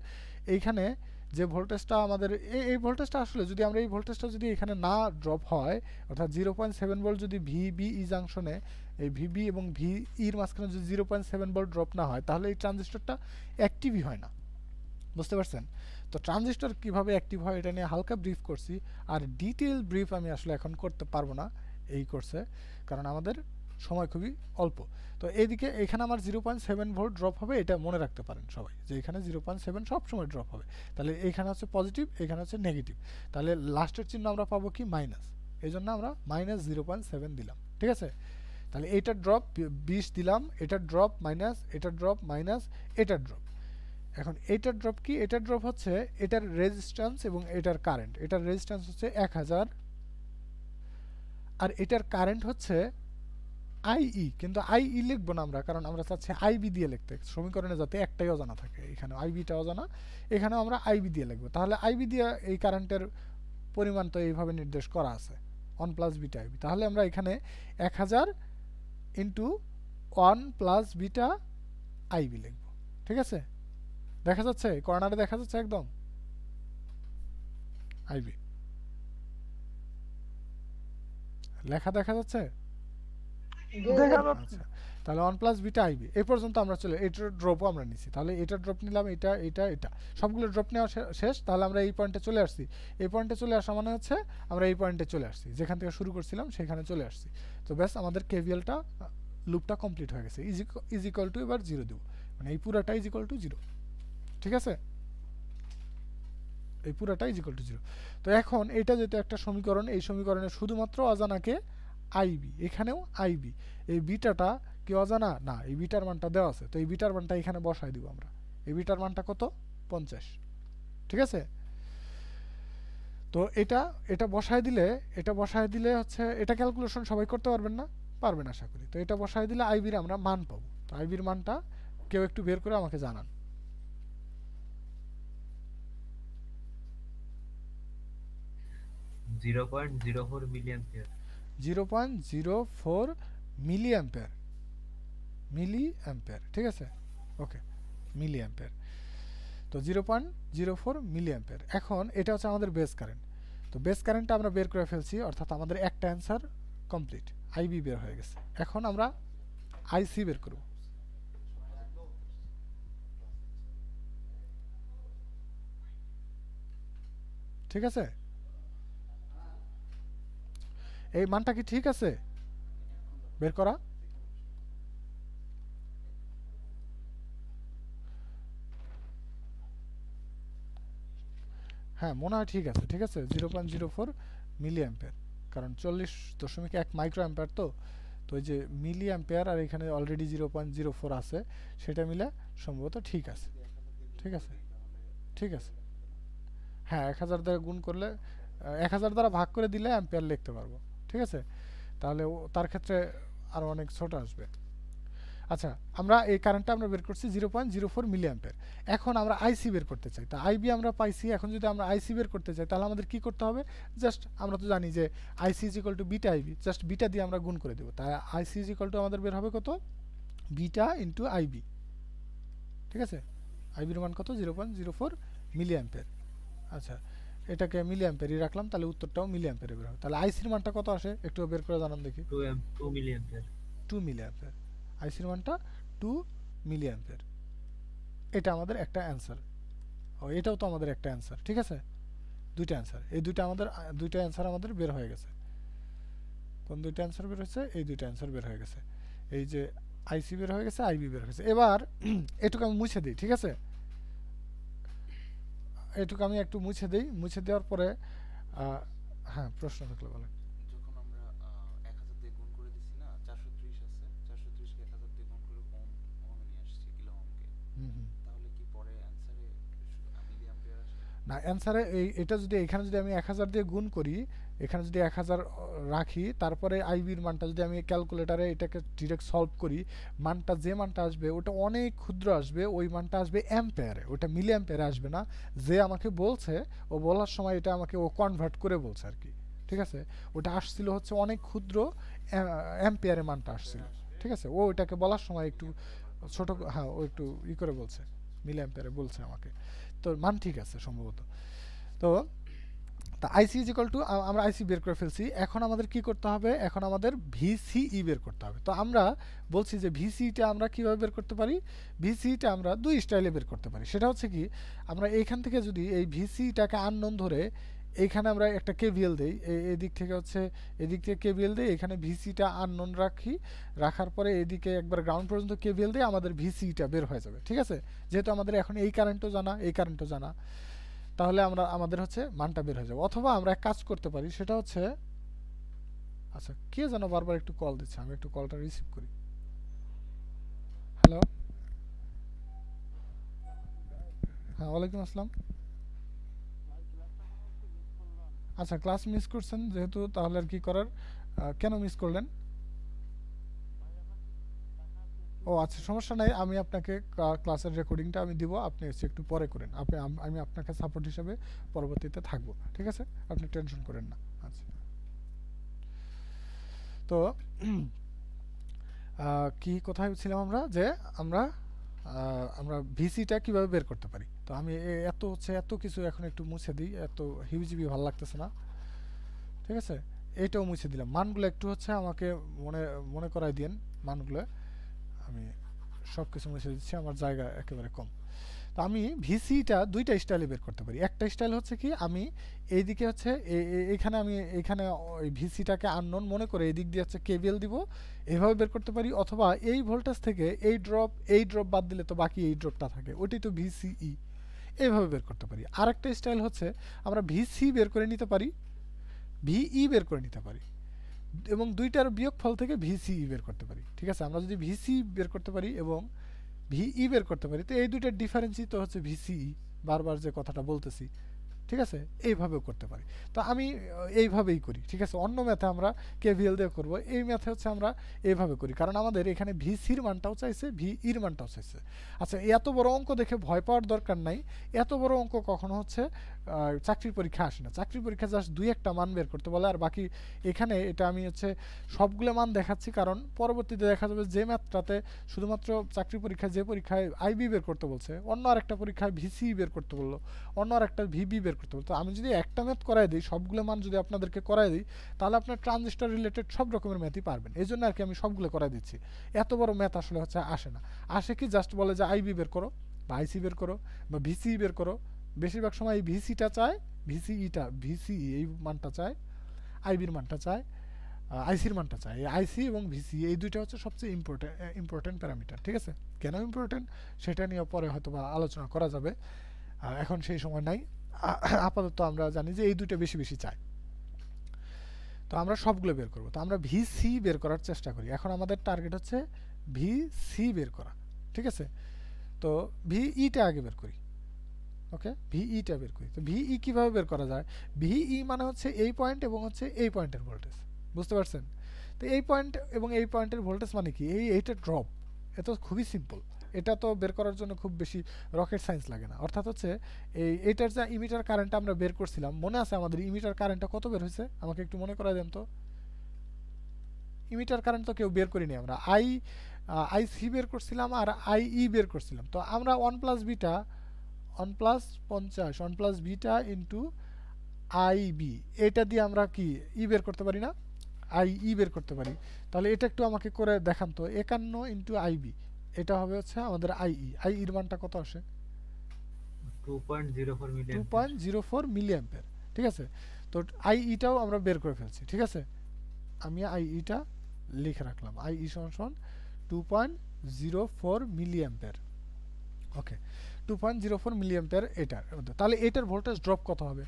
এইখানে যে ভোল্টেজটা আমাদের এই ভোল্টেজটা আসলে যদি আমরা এই ভোল্টেজটা যদি এখানে না ড্রপ হয়, অর্থাৎ 0.7 ভোল্ট যদি ভিবিই জাংশনে এই ভিবি এবং ভিইর মাঝখানে যদি 0.7 ভোল্ট ড্রপ না হয়, তাহলে এই ট্রানজিস্টরটা অ্যাক্টিভই হয় না। বুঝতে পারছেন? তো ট্রানজিস্টর কিভাবে অ্যাক্টিভ হয় এটা নিয়ে হালকা ব্রিফ করছি, আর ডিটেইল ব্রিফ আমি আসলে এখন করতে পারবো না এই কোর্সে, কারণ আমাদের সময় খুবই অল্প। তো এইদিকে এখানে আমার 0.7 ভোল্ট ড্রপ হবে, এটা মনে রাখতে পারেন সবাই যে এখানে 0.7 সব সময় ড্রপ হবে। তাহলে এখানে হচ্ছে পজিটিভ, এখানে হচ্ছে নেগেটিভ। তাহলে লাস্টের চিহ্ন আমরা পাবো কি মাইনাস, এই জন্য আমরা -0.7 দিলাম, ঠিক আছে। তাহলে এইটার ড্রপ 20 দিলাম, এটার ড্রপ মাইনাস, এটার ড্রপ মাইনাস, এটার ড্রপ। এখন এটার ড্রপ কি, এটার ড্রপ হচ্ছে এটার রেজিস্ট্যান্স এবং এটার কারেন্ট। এটার রেজিস্ট্যান্স হচ্ছে 1000 আর এটার কারেন্ট হচ্ছে আইই, কিন্তু আইই লিখবো না আমরা, কারণ আমরা চাচ্ছি আইবি দিয়ে লিখতে, সমীকরণে যাতে একটাই অজানা থাকে। এখানে আইবিটা অজানা, এখানেও আমরা আইবি দিয়ে লিখবো। তাহলে আইবি দিয়ে এই কারেন্টের পরিমাণ তো এইভাবে নির্দেশ করা আছে 1 প্লাস বিটা আইবি। তাহলে আমরা এখানে 1000 ইন্টু 1 প্লাস বিটা আইবি লিখবো, ঠিক আছে। দেখা যাচ্ছে কর্নারে, দেখা যাচ্ছে একদম আইবি লেখা দেখা যাচ্ছে। আচ্ছা, তাহলে 1 প্লাস বিটা আইবি এই পর্যন্ত আমরা চলে, এটার ড্রপও আমরা নিছি। তাহলে এটা ড্রপ নিলাম, এটা এটা এটা সবগুলো ড্রপ নেওয়া শেষ। তাহলে আমরা এই পয়েন্টে চলে আসছি। এই পয়েন্টে চলে আসা মানে হচ্ছে আমরা এই পয়েন্টে চলে আসছি, যেখান থেকে শুরু করছিলাম সেখানে চলে আসছি। তো ব্যাস আমাদের কেভিএলটা লুপটা কমপ্লিট হয়ে গেছে। ইজ ইকুয়াল টু এবার 0 দেব, মানে এই পুরাটা ইজ ইকুয়াল টু 0, ঠিক আছে। এই পুরাটা ইজ ইকুয়াল টু 0। তো এখন এটা যেহেতু একটা সমীকরণ, এই সমীকরণে শুধুমাত্র অজানাকে আইবি, এখানেও আইবি। এই বিটাটা কি অজানা না, এই বিটার মানটা দেওয়া আছে। তো এই বিটার মানটা এখানে বসাই দিব আমরা। এই বিটার মানটা কত, 50, ঠিক আছে। তো এটা বসায় দিলে হচ্ছে এটা ক্যালকুলেশন সবাই করতে পারবেন না, পারবেন আশা করি। তো এটা বসায় দিলে আইবির আমরা মান পাবো। তো আইবির মানটা কেউ একটু বের করে আমাকে জানান। 0.04 মিলিঅ্যাম্পিয়ার। 0.04 মিলিঅ্যাম্পিয়ার, ঠিক আছে, ওকে, মিলিঅ্যাম্পিয়ার। তো 0.04 মিলিঅ্যাম্পিয়ার। এখন এটা হচ্ছে আমাদের বেস কারেন্ট। তো বেস কারেন্টটা আমরা বের করে ফেলছি, অর্থাৎ আমাদের একটা অ্যান্সার কমপ্লিট, আইবি বের হয়ে গেছে। এখন আমরা আইসি বের করব। ঠিক আছে, এই মানটা কি ঠিক আছে বের করা? হ্যাঁ মনে হয় ঠিক আছে, ঠিক আছে। 0.04 মিলিঅ্যাম্পিয়ার, কারণ 40.1 মাইক্রো অ্যাম্পিয়ার। তো তো এই যে মিলিঅ্যাম্পিয়ার আর এখানে অলরেডি 0.04 আছে, সেটা মিলে সম্ভবত ঠিক আছে, ঠিক আছে, ঠিক আছে। হ্যাঁ 1000 দ্বারা গুণ করলে, 1000 দ্বারা ভাগ করে দিলে অ্যাম্পিয়ার লিখতে পারবো, ঠিক আছে। তাহলে তার ক্ষেত্রে আরও অনেক ছোট আসবে। আচ্ছা, আমরা এই কারেন্টটা আমরা বের করছি 0.04 মিলিঅ্যাম্পিয়ার। এখন আমরা আইসি বের করতে চাই। তা আইবি আমরা পাইছি। এখন যদি আমরা আইসি বের করতে চাই, তাহলে আমাদের কি করতে হবে? জাস্ট আমরা তো জানি যে IC is equal to beta IB, just beta দিয়ে আমরা গুণ করে দেবো। তাই আইসি ইজ ইকুয়াল টু আমাদের বের হবে কত, বিটা ইন্টু আইবি, ঠিক আছে। আইবির মান কত, 0.04 মিলিঅ্যাম্পিয়ার। আচ্ছা, এটাকে মিলিঅ্যাম্পিয়ারই রাখলাম, তাহলে উত্তরটাও মিলিঅ্যাম্পিয়ারে বের হবে। তাহলে আইসির মানটা কত আসে একটু বের করে জানান দেখি। 2 মিলিঅ্যাম্পিয়ার। 2 মিলিঅ্যাম্পিয়ার, আইসির মানটা 2 মিলিঅ্যাম্পিয়ার। এটা আমাদের একটা অ্যান্সার। ও এটাও তো আমাদের একটা অ্যান্সার, ঠিক আছে। দুইটা অ্যান্সার, এই দুইটা অ্যান্সার আমাদের বের হয়ে গেছে। কোন দুইটা অ্যান্সার বের হয়েছে? এই দুইটা অ্যান্সার বের হয়ে গেছে। এই যে আইসি বের হয়ে গেছে, আইবি বের হয়ে গেছে। এবার এটুকু আমি মুছে দিই, ঠিক আছে। এটুকু আমি একটু মুছে দেই, মুছে দেওয়ার পরে হ্যাঁ প্রশ্ন থাকলে বলেন। যখন আমরা 1000 দিয়ে গুণ করে দিছি না, 430 আছে, 430 কে 1000 দিয়ে গুণ করে ওহমে নিয়ে আসছি, কিলো ওহমকে, তাহলে কি পরে অ্যানসারে মিলি অ্যাম্পিয়ার আসে? না, অ্যান্সারে এটা যদি এখানে যদি আমি 1000 দিয়ে গুণ করি, এখানে যদি 1000 রাখি, তারপরে আইবির মানটা যদি আমি ক্যালকুলেটারে এটাকে ডিরেক্ট সলভ করি, মানটা যে মানটা আসবে ওটা অনেক ক্ষুদ্র আসবে, ওই মানটা আসবে অ্যাম্পিয়ারে, ওটা মিলি অ্যাম্পিয়ারে আসবে না। যে আমাকে বলছে, ও বলার সময় এটা আমাকে ও কনভার্ট করে বলছে আর কি, ঠিক আছে। ওটা আসছিল হচ্ছে অনেক ক্ষুদ্র অ্যাম্পিয়ারে মানটা আসছিল, ঠিক আছে। ও ওটাকে বলার সময় একটু ছোট, হ্যাঁ ও একটু করে বলছে, মিলি অ্যাম্পিয়ারে বলছে আমাকে, তো মান ঠিক আছে সম্ভবত। তো আইসি ইজ ইকুয়াল টু, আমরা আইসি বের করে ফেলছি, এখন আমাদের কি করতে হবে, এখন আমাদের ভিসিই বের করতে হবে। তো আমরা বলছি যে ভিসিটা আমরা কিভাবে বের করতে পারি, ভিসিটা আমরা দুই স্টাইলে বের করতে পারি। সেটা হচ্ছে কি, আমরা এইখান থেকে যদি এই ভিসিটাকে আননোন ধরে এইখানে আমরা একটা কেভিএল দেই, এদিক থেকে হচ্ছে এদিক থেকে কেভিএল দেই, এখানে ভিসিটা আননোন রাখি, রাখার পরে এদিকে একবার গ্রাউন্ড পর্যন্ত কেভিএল দেই, আমাদের ভিসিটা বের হয়ে যাবে, ঠিক আছে। যেহেতু আমাদের এখন এই কারেন্টও জানা, এই কারেন্টও জানা, তাহলে আমাদের হচ্ছে মানটা বের হয়ে যাবে। অথবা আমরা এক কাজ করতে পারি, সেটা হচ্ছে, আচ্ছা কে যেন বারবার একটু কল দিচ্ছে, আমি একটু কলটা রিসিভ করি। হ্যালো, হ্যাঁ ওয়ালাইকুম আসসালাম। আচ্ছা ক্লাস মিস করছেন যেহেতু, তাহলে আর কি করার, কেন মিস করলেন? ও আচ্ছা সমস্যা নাই, আমি আপনাকে ক্লাসের রেকর্ডিংটা আমি দিব, আপনি হচ্ছে একটু পরে করেন, আমি আপনাকে সাপোর্ট হিসেবে পরবর্তীতে থাকবো, ঠিক আছে, আপনি টেনশন করেন না। আচ্ছা, তো কি কোথায় ছিলাম আমরা, যে আমরা ভিসিটা কিভাবে বের করতে পারি। তো আমি এত কিছু এখন একটু মুছে দিই, এত হিউজিবি ভালো লাগতেছে না, ঠিক আছে। এইটাও মুছে দিলাম, মানগুলো একটু হচ্ছে আমাকে মনে করাই দিন, মানগুলো আমি সব কিছু মুছে দিচ্ছি, আমার জায়গা একেবারে কম। তো আমি ভিসিটা দুইটা স্টাইলে বের করতে পারি। একটা স্টাইল হচ্ছে কি, আমি এইদিকে হচ্ছে এইখানে ওই ভিসিটাকে আননোন মনে করে এই দিক দিয়ে হচ্ছে কেভিএল দিব, এভাবে বের করতে পারি। অথবা এই ভোল্টেজ থেকে এই ড্রপ বাদ দিলে তো বাকি এই ড্রপটা থাকে, ওটাই তো ভিসিই, এইভাবে বের করতে পারি। আরেকটা স্টাইল হচ্ছে আমরা ভিসি বের করে নিতে পারি, ভিই বের করে নিতে পারি, এবং দুইটার বিয়োগফল থেকে ভিসিই বের করতে পারি, ঠিক আছে। আমরা যদি ভিসি বের করতে পারি এবং ভিই বের করতে পারি, তো এই দুইটার ডিফারেন্সই তো হচ্ছে ভিসিই, বারবার যে কথাটা বলতেছি, ঠিক আছে, এইভাবেও করতে পারি। তো আমি এইভাবেই করি, ঠিক আছে। অন্য ম্যাথে আমরা কেভিএল দিয়ে করব, এই ম্যাথে হচ্ছে আমরা এইভাবে করি, কারণ আমাদের এখানে ভিসির মানটাও চাইছে, ভিইর মানটাও চাইছে। আচ্ছা এত বড় অঙ্ক দেখে ভয় পাওয়ার দরকার নাই, এত বড় অঙ্ক কখনো হচ্ছে চাকরির পরীক্ষা আসে না। চাকরির পরীক্ষা জাস্ট দুই একটা মান বের করতে বলে, আর বাকি এখানে এটা আমি হচ্ছে সবগুলো মান দেখাচ্ছি, কারণ পরবর্তীতে দেখা যাবে যে ম্যাথটাতে শুধুমাত্র চাকরি পরীক্ষায়, যে পরীক্ষায় আইবি বের করতে বলছে, অন্য আরেকটা পরীক্ষায় ভিসি বের করতে বললো, অন্য আরেকটা ভিবি বের করতে বলতো। আমি যদি একটা ম্যাথ করাই দিই, সবগুলো মান যদি আপনাদেরকে করাই দিই, তাহলে আপনার ট্রানজিস্টর রিলেটেড সব রকমের ম্যাথই পারবেন। এই জন্য আর কি আমি সবগুলো করাই দিচ্ছি। এত বড় ম্যাথ আসলে হচ্ছে আসে না, আসে কি জাস্ট বলে যে আইবি বের করো বা আইসি বের করো বা ভিসি বের করো। বেশিরভাগ সময় এই ভিসিটা চায়, ভিসি এই মানটা চায়, আইবির মানটা চায়, আইসির মানটা চায়। এই আইসি এবং ভিসি এই দুইটা হচ্ছে সবচেয়ে ইম্পর্টেন্ট প্যারামিটার, ঠিক আছে। কেন ইম্পর্টেন্ট সেটা নিয়ে পরে হয়তো বা আলোচনা করা যাবে, এখন সেই সময় নাই। আপাতত আমরা জানি যে এই দুইটা বেশি চাই, তো আমরা সবগুলো বের করব। তো আমরা ভিসি বের করার চেষ্টা করি, এখন আমাদের টার্গেট হচ্ছে ভিসি বের করা, ঠিক আছে। তো ভিইটা আগে বের করি, ওকে, ভিইটা বের করি। তো ভিই কিভাবে বের করা যায়, ভিই মানে হচ্ছে এই পয়েন্ট এবং হচ্ছে এই পয়েন্টের ভোল্টেজ, বুঝতে পারছেন। তো এই পয়েন্ট এবং এই পয়েন্টের ভোল্টেজ মানে কি, এইটা ড্রপ, এটা খুবই সিম্পল, এটা তো বের করার জন্য খুব বেশি রকেট সায়েন্স লাগে না। অর্থাৎ হচ্ছে এইটার যা ইমিটার কারেন্টটা আমরা বের করছিলাম, মনে আছে আমাদের ইমিটার কারেন্টটা কত বের হয়েছে, আমাকে একটু মনে করাই দেন তো। ইমিটার কারেন্ট তো কেউ বের করিনি, আমরা আইসি বের করছিলাম আর আইই বের করছিলাম। তো আমরা 1+β 1+50 ইন্টু আইবি, এটা দিয়ে আমরা কি বের করতে পারি না, আইই বের করতে পারি। তাহলে এটা একটু আমাকে করে দেখান তো, 51 ইন্টু আইবি, এটা হবে হচ্ছে আমাদের আইইর মানটা কত আসে, 2.04 মিলি অ্যাম্পিয়ার, ঠিক আছে। তো আইইটাও আমরা বের করে ফেলছি, ঠিক আছে। আমি আইইটা লিখে রাখলাম, আইই সমান 2.04 মিলি অ্যাম্পিয়ার, ওকে। 2.04 মিলি অ্যাম্পিয়ার এটার মধ্যে। তাহলে এটার ভোল্টেজ ড্রপ কত হবে?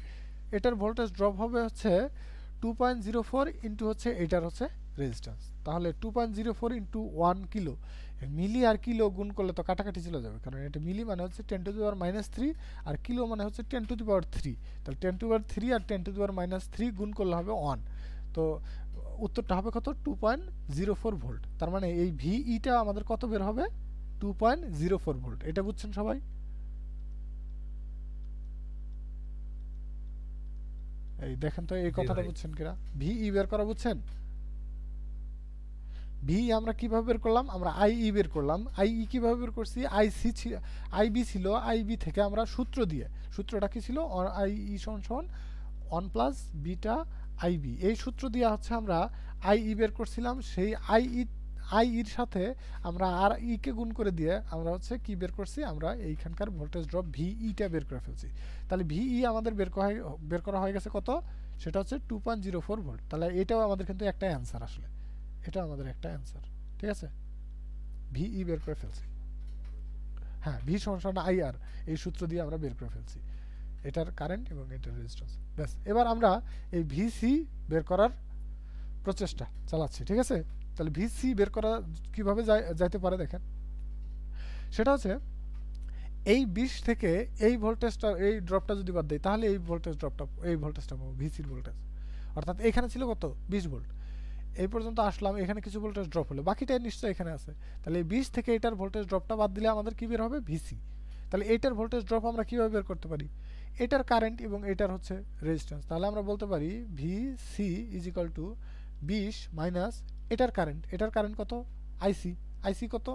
এটার ভোল্টেজ ড্রপ হবে হচ্ছে 2.04 ইন্টু হচ্ছে এটার হচ্ছে রেজিস্ট্যান্স। তাহলে 2.04 ইন্টু 1 কিলো, মিলি আর কিলো গুণ করলে তো কাটাকাটি চলে যাবে, কারণ এটা মিলি মানে হচ্ছে 10⁻³ আর কিলো মানে হচ্ছে 10⁻3। তাহলে 10⁻³ আর 10⁻³ গুণ করলে হবে 1। তো উত্তরটা হবে কত? 2.04 ভোল্ট। তার মানে এই ভিইটা আমাদের কত বের হবে? 2.04 ভোল্ট। এটা বুঝছেন সবাই? এই দেখেন তো এই কথাটা বুঝছেন কিনা? ভিই বের করা বুঝছেন? ভি আমরা কিভাবে বের করলাম? আমরা আইই বের করলাম। আইই কিভাবে বের করছি? আইবি ছিল, আইবি থেকে আমরা সূত্র দিয়ে, সূত্রটা কি ছিল? আইই সমান 1 প্লাস বিটা আইবি, এই সূত্র দিয়ে হচ্ছে আমরা আইই বের করছিলাম। সেই আইইর সাথে আমরা আর কে গুণ করে দিয়ে আমরা হচ্ছে কি বের করছি? আমরা এইখানকার ভোল্টেজ ড্রপ ভিইটা বের করে ফেলছি। তাহলে ভিই আমাদের বের করা হয়ে গেছে কত? সেটা হচ্ছে 2.04 ভোল্ট। তাহলে এটাও আমাদের কিন্তু একটা অ্যান্সার, আসলে এটা আমাদের একটা অ্যান্সার। ঠিক আছে, ভিই বের করে ফেলছি। হ্যাঁ, ভি সমান আইআর, এই সূত্র দিয়ে আমরা বের করে ফেলছি এটার কারেন্ট এবং এটার রেজিস্ট্যান্স। ব্যাস, এবার আমরা এই ভিসি বের করার প্রচেষ্টা চালাচ্ছি। ঠিক আছে, তাহলে ভিসি বের করা কিভাবে যাইতে পারে দেখেন। সেটা হচ্ছে এই 20 থেকে এই ভোল্টেজটা, এই ড্রপটা যদি বাদ দেয় তাহলে এই ভোল্টেজটা পাবো ভিসির ভোল্টেজ। অর্থাৎ এখানে ছিল কত? 20 ভোল্ট। এই পর্যন্ত আসলাম, এখানে কিছু ভোল্টেজ ড্রপ হলো, বাকিটা নিশ্চয়ই এখানে আছে। তাহলে এই 20 থেকে এটার ভোল্টেজ ড্রপটা বাদ দিলে আমাদের কি বের হবে? ভিসি। তাহলে এটার ভোল্টেজ ড্রপ আমরা কিভাবে বের করতে পারি? এটার কারেন্ট এবং এটার হচ্ছে রেজিস্ট্যান্স। তাহলে আমরা বলতে পারি VC is equal to 20 minus এটার কারেন্ট। এটার কারেন্ট কত? আইসি। আইসি কত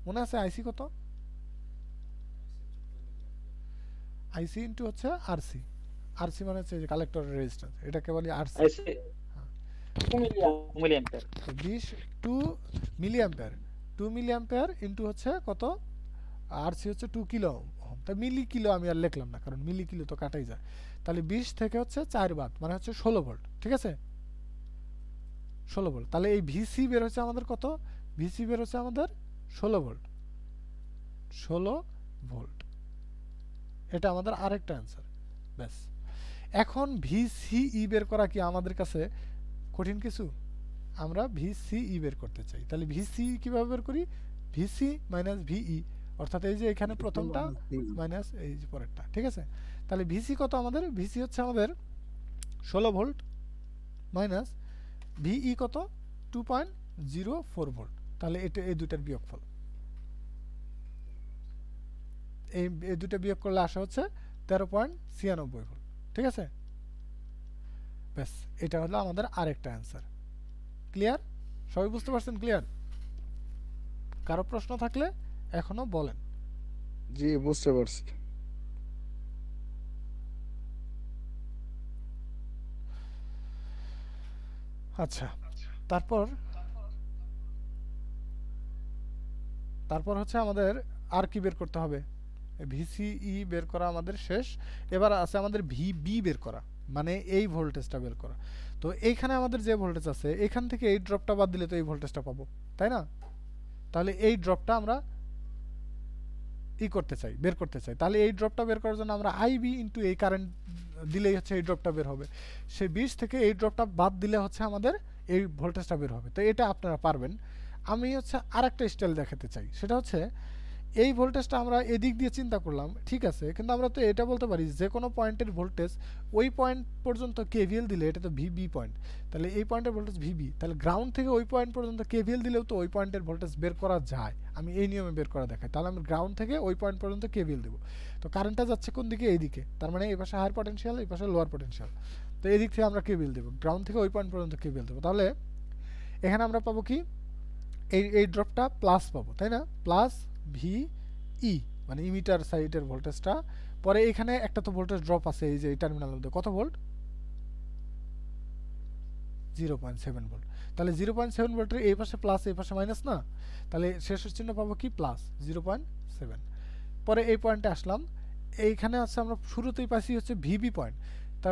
মনে আছে? আইসি কত? আইসি ইন্টু হচ্ছে আরসি। আরসি মানে হচ্ছে কালেক্টরের রেজিস্ট্যান্স, এটাকে বলি RC. 2 milliampere. 20 2 milliampere, 2 milliampere into হচ্ছে কত? আরসি হচ্ছে 2 কিলো ওহম। তা মিলি কিলো আমি আর লিখলাম না, কারণ মিলি কিলো তো কাটাই যায়। তাহলে 20 থেকে হচ্ছে 4 বাদ মানে হচ্ছে 16 ভোল্ট। ঠিক আছে, 16 ভোল্ট। তাহলে এই ভিসি বের হচ্ছে আমাদের কত? ভিসি বের হচ্ছে আমাদের 16 ভোল্ট। 16 ভোল্ট, এটা আমাদের আরেকটা অ্যান্সার। ব্যাস, এখন ভিসিই বের করা কি আমাদের কাছে কঠিন কিছু? আমরা ভিসিই বের করতে চাই। তাহলে ভিসি কিভাবে বের করি? ভিসি মাইনাস ভিই, অর্থাৎ এই যে এখানে প্রথমটা মাইনাস এই যে পরেরটা। ঠিক আছে, তাহলে ভিসি কত আমাদের? ভিসি হচ্ছে আমাদের 16 ভোল্ট মাইনাস ভিই কত? 2.04 ভোল্ট। তাহলে এটা এই দুটার বিয়োগফল, এই দুটো বিয়োগ করলে আসা হচ্ছে 13.96 ভোল্ট। ঠিক আছে, ব্যাস, এটা হলো আমাদের আরেকটা অ্যান্সার। ক্লিয়ার? সবাই বুঝতে পারছেন? ক্লিয়ার? কারো প্রশ্ন থাকলে এখনো বলেন। জি, বুঝতে পারছি। আচ্ছা, তারপর হচ্ছে আমাদের আর কি বের করতে হবে? ভিসিই বের করা আমাদের শেষ। এবার আছে আমাদের ভিবি বের করা, মানে এই ভোল্টেজটা বের করা। তো এইখানে আমাদের যে ভোল্টেজ আছে, এখান থেকে এই ড্রপটা বাদ দিলে তো এই ভোল্টেজটা পাবো, তাই না? তাহলে এই ড্রপটা আমরা করতে চাই, বের করতে চাই। তাহলে এই ড্রপটা বের করার জন্য আমরা আইবি ইন্টু এই কারেন্ট দিলেই হচ্ছে এই ড্রপটা বের হবে। সেই 20 থেকে এই ড্রপটা বাদ দিলে হচ্ছে আমাদের এই ভোল্টেজটা বের হবে। তো এটা আপনারা পারবেন। আমি হচ্ছে আরেকটা স্টাইল দেখাতে চাই, সেটা হচ্ছে এই ভোল্টেজটা আমরা এদিক দিয়ে চিন্তা করলাম, ঠিক আছে, কিন্তু আমরা তো এটা বলতে পারি যে কোনো পয়েন্টের ভোল্টেজ ওই পয়েন্ট পর্যন্ত কেভিএল দিলে এটা তো ভিবি পয়েন্ট, তাহলে এই পয়েন্টের ভোল্টেজ ভিবি, তাহলে গ্রাউন্ড থেকে ওই পয়েন্ট পর্যন্ত কেভিএল দিলেও তো ওই পয়েন্টের ভোল্টেজ বের করা যায়। আমি এই নিয়মে বের করা দেখাই। তাহলে আমি গ্রাউন্ড থেকে ওই পয়েন্ট পর্যন্ত কেভিএল দেবো, তো কারেন্টটা যাচ্ছে কোন দিকে? এইদিকে, তার মানে এই পাশে হায়ার পটেনশিয়াল, এই পাশে লোয়ার পটেনশিয়াল। তো এদিক থেকে আমরা কেভিএল দেবো, গ্রাউন্ড থেকে ওই পয়েন্ট পর্যন্ত কেভিএল দেবো। তাহলে এখানে আমরা পাবো কি? এই ড্রপটা প্লাস পাবো, তাই না? প্লাস ভি ই মানে ইমিটার সাইডের ভোল্টেজটা। পরে এখানে একটা তো ভোল্টেজ ড্রপ আছে এই যে এই টার্মিনালের মধ্যে, কত ভোল্ট? 0.7 ভোল্ট। তাহলে 0.7 ভোল্টের এই পাশে প্লাস এই পাশে মাইনাস না, তাহলে শেষের চিহ্ন পাবো কি? প্লাস 0.7। পরে এই পয়েন্টে আসলাম, এইখানে আছে আমরা শুরুতেই পাইছি হচ্ছে ভিবি পয়েন্ট। তা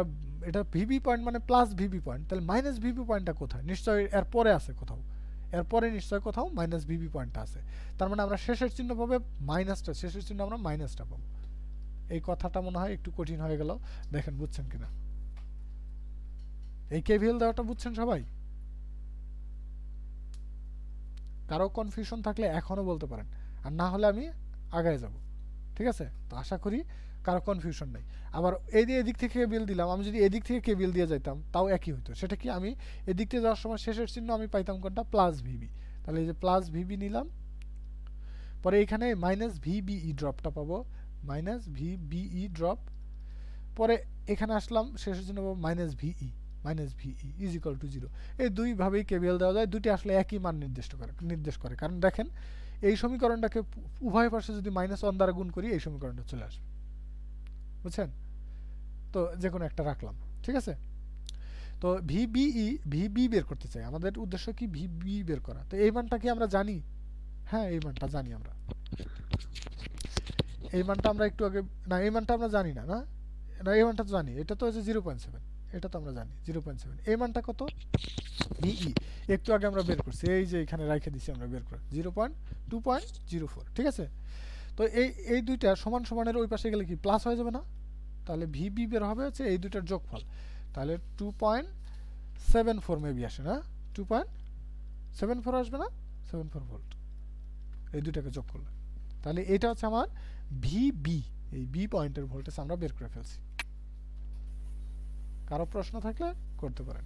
এটা ভিবি পয়েন্ট মানে প্লাস ভিবি পয়েন্ট, তাহলে মাইনাস ভিবি পয়েন্টটা কোথায়? নিশ্চয়ই এর পরে আছে কোথাও, এরপরে নিশ্চয় কোথাও মাইনাস ভিবি পয়েন্টটা আছে, তার মানে আমরা শেষের চিহ্ন পাবে মাইনাসটা, শেষের চিহ্ন আমরা মাইনাসটা পাবো। এই কথাটা মনে হয় একটু কঠিন হয়ে গেল, দেখেন বুঝছেন কিনা। এই কেভিএল দেওয়াটা বুঝছেন সবাই? কারো কনফিউশন থাকলে এখনো বলতে পারেন, আর না হলে আমি আগায় যাব, ঠিক আছে? তো আশা করি কারো কনফিউশন নেই। আবার এদিক থেকে কেবিএল দিলাম, আমি যদি এদিক থেকে কেবিএল দিয়ে যাইতাম তাও একই হতো। সেটা কি, আমি এদিক থেকে যাওয়ার সময় শেষের চিহ্ন আমি পাইতাম কোনটা, প্লাস ভিবি। তাহলে এই যে প্লাস ভিবি নিলাম, পরে এখানে মাইনাস ভিবিই ড্রপটা পাবো, মাইনাস ভিবিই ড্রপ। পরে এখানে আসলাম, শেষের চিহ্ন পাবো minus ভিই, minus ভিই is equal to 0। এই দুইভাবেই কেবিএল দেওয়া যায়, দুটি আসলে একই মান নির্দেশ করে। কারণ দেখেন এই সমীকরণটাকে উভয় পাশে যদি -1 দ্বারা গুণ করি এই সমীকরণটা চলে আসবে, বুঝছেন? তো যে কোনো একটা রাখলাম, ঠিক আছে? তো ভিবি বের করতে চাই, আমাদের উদ্দেশ্য কি ভিবি বের করা। তো এই মানটা কি আমরা জানি? হ্যাঁ, এই মানটা জানি আমরা। এই মানটা আমরা একটু আগে, না এই মানটা আমরা জানি না, না এই মানটা তো জানি, এটা তো হচ্ছে 0.7, এটা তো আমরা জানি 0.7। এই মানটা কত? ভিই একটু আগে আমরা বের করছি, এই যে এখানে রেখে দিছি আমরা বের করে 2.04, ঠিক আছে? তো এই দুইটা সমান সমানের ওই পাশে গেলে কি প্লাস হয়ে যাবে না? তাহলে ভিবি বের হবে হচ্ছে এই দুইটার যোগফল, তাহলে 2.74 মেবি আসে না, 2.74 আসবে না, 74 ভোল্ট এই দুইটাকে যোগ করলে। তাহলে এটা হচ্ছে আমার ভিবি, এই বি পয়েন্টের ভোল্টেজ আমরা বের করে ফেলছি। কারো প্রশ্ন থাকলে করতে পারেন,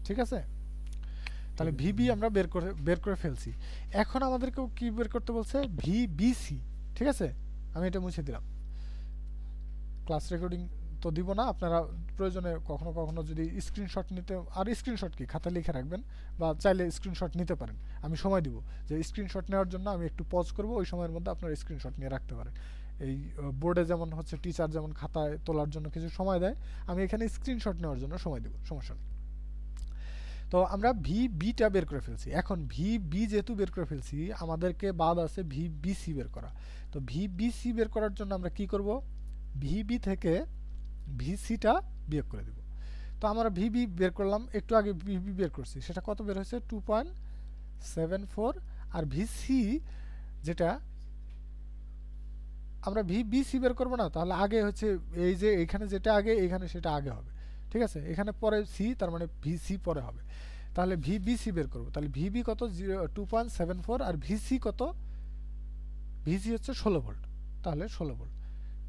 ঠিক আছে? তাহলে ভিবি আমরা বের করে ফেলছি। এখন আমাদেরকে কি বের করতে বলছে? ভিবিসি, ঠিক আছে? আমি এটা মুছে দিলাম, ক্লাস রেকর্ডিং তো দিব না, আপনারা প্রয়োজনে কখনো কখনো যদি স্ক্রিনশট নিতে, আর স্ক্রিনশট কি খাতা লিখে রাখবেন, বা চাইলে স্ক্রিনশট নিতে পারেন। আমি সময় দিব যে স্ক্রিনশট নেওয়ার জন্য আমি একটু পজ করব, ওই সময়ের মধ্যে আপনারা স্ক্রিনশট নিয়ে রাখতে পারেন। এই বোর্ডে যেমন হচ্ছে টিচার যেমন খাতায় তোলার জন্য কিছু সময় দেয়, আমি এখানে স্ক্রিনশট নেওয়ার জন্য সময় দেব, সমস্যা নেই। তো আমরা ভিবিটা বের করে ফেলছি। এখন ভিবি যেহেতু বের করে ফেলছি, আমাদেরকে বাদ আছে ভিবিসি বের করা। তো ভিবিসি বের করার জন্য আমরা কি করব? ভিবি থেকে ভিসিটা বিয়োগ করে দেব। তো আমরা ভিবি বের করলাম, একটু আগে ভিবি বের করছি, সেটা কত বের হয়েছে? 2.74। আর ভিসি যেটা আমরা ভিবিসি বের করবো না, তাহলে আগে হচ্ছে এই যে এখানে যেটা আগে, এখানে সেটা আগে হবে, ঠিক আছে? এখানে পরে সি, তার মানে ভিসি পরে হবে। তাহলে ভিবিসি বের করব, তাহলে ভিবি কত? 2.74। আর ভিসি কত? ভিসি হচ্ছে 16 ভোল্ট, তাহলে 16 ভোল্ট।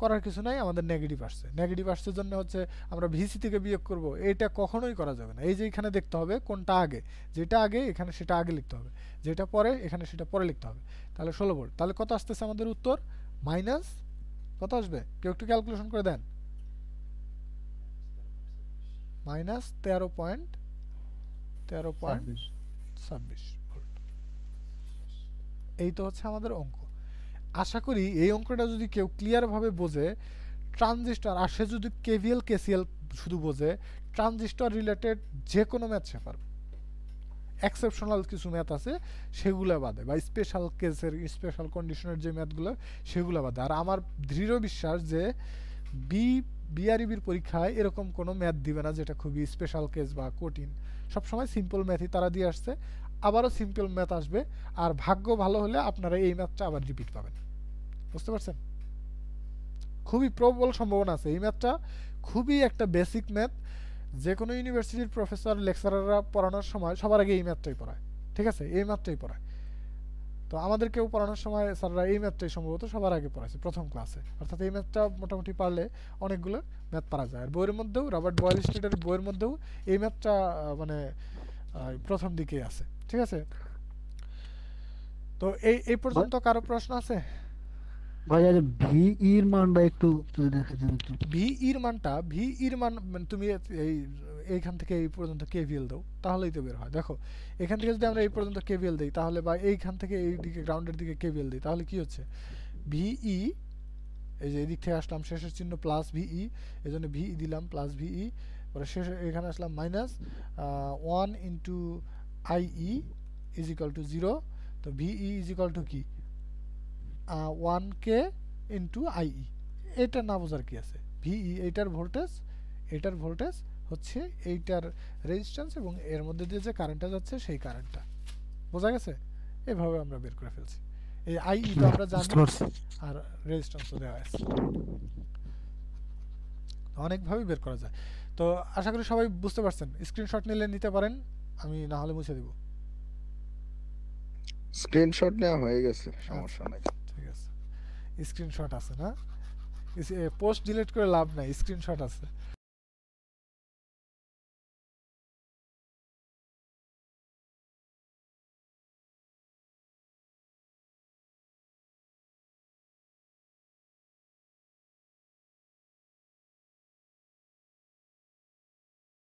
করার কিছু নাই, আমাদের নেগেটিভ আসছে, নেগেটিভ আসছে জন্য হচ্ছে আমরা ভিসি থেকে বিয়োগ করব, এটা কখনোই করা যাবে না। এই যে এখানে দেখতে হবে কোনটা আগে, যেটা আগে এখানে সেটা আগে লিখতে হবে, যেটা পরে এখানে সেটা পরে লিখতে হবে। তাহলে 16 ভোল্ট। তাহলে কত আসতেছে আমাদের উত্তর? মাইনাস কত আসবে? কেউ একটু ক্যালকুলেশন করে দেন। Minus 13.26 volt. এই তো হচ্ছে আমাদের অঙ্ক। আশা করি এই অঙ্কটা যদি কেউ ক্লিয়ারভাবে বোঝে, ট্রানজিস্টর, আর সে যদি কেভিএল কেসিএল শুধু বোঝে, ট্রানজিস্টর রিলেটেড যে কোনো ম্যাথ সে পারবে। এক্সেপশনাল কিছু ম্যাথ আছে সেগুলো বাদে, বা স্পেশাল কেসের স্পেশাল কন্ডিশনের যে ম্যাথগুলো সেগুলো বাদে। আর আমার দৃঢ় বিশ্বাস যে বিআরইবির পরীক্ষায় এরকম কোনো ম্যাথ দিবে না যেটা খুবই স্পেশাল কেস বা কঠিন। সবসময় সিম্পল ম্যাথই তারা দিয়ে আসছে, আবারও সিম্পল ম্যাথ আসবে। আর ভাগ্য ভালো হলে আপনারা এই ম্যাথটা আবার রিপিট পাবেন, বুঝতে পারছেন? খুবই প্রবল সম্ভাবনা আছে। এই ম্যাথটা খুবই একটা বেসিক ম্যাথ, যে কোনো ইউনিভার্সিটির প্রফেসর লেকচারাররা পড়ানোর সময় সবার আগে এই ম্যাথটাই পড়ায়, ঠিক আছে? এই ম্যাথটাই পড়ায়। তো আমাদেরকেও পড়ানোর সময় স্যাররা এই ম্যাথটাই সম্ভবত সবার আগে পড়াইছে প্রথম ক্লাসে। অর্থাৎ এই ম্যাথটা মোটামুটি পারলে অনেকগুলো ম্যাথ পারা যায়। আর বইয়ের মধ্যেও, রবার্ট বয়েল স্ট্রিটের বইয়ের মধ্যেও এই ম্যাথটা মানে প্রথম দিকেই আছে, ঠিক আছে? তো এই পর্যন্ত কারো প্রশ্ন আছে? ভাই আরে ভিইর মানটা একটু যদি দেখাতেন একটু। ভিইর মান মানে তুমি এইখান থেকে এই পর্যন্ত কেভিএল দাও, তাহলেই তো বের হয়। দেখো এখান থেকে যদি আমরা এই পর্যন্ত কেভিএল দিই, তাহলে বা এইখান থেকে এই দিকে গ্রাউন্ডের দিকে কেভিএল দিই, তাহলে কি হচ্ছে? ভিই, এই যে এদিক থেকে আসলাম, শেষের চিহ্ন প্লাস ভিই, এই জন্য ভিই দিলাম প্লাস ভিই, পরে শেষে এখানে আসলাম minus 1 into IE is equal to 0। তো ভিই ইজ ইকুয়াল টু কি? 1k into আইই। এটা না বোঝার কি আছে? ভিই এটার ভোল্টেজ হচ্ছে এইটার রেজিস্ট্যান্স এবং এর মধ্যে দিয়ে যে কারেন্টটা যাচ্ছে সেই কারেন্টটা। বোঝা গেছে? এভাবে আমরা বের করে ফেলছি। এই আইই তো আমরা জানি বুঝতে পারছি। আর রেজিস্ট্যান্সও দেওয়া আছে। অনেকভাবে বের করা যায়। তো আশা করি সবাই বুঝতে পারছেন। স্ক্রিনশট নিলে নিতে পারেন, আমি না হলে মুছে দিব। স্ক্রিনশট নেওয়া হয়ে গেছে, সমস্যা নাই। ঠিক আছে, স্ক্রিনশট আছে না? পোস্ট ডিলিট করে লাভ নাই, স্ক্রিনশট আছে।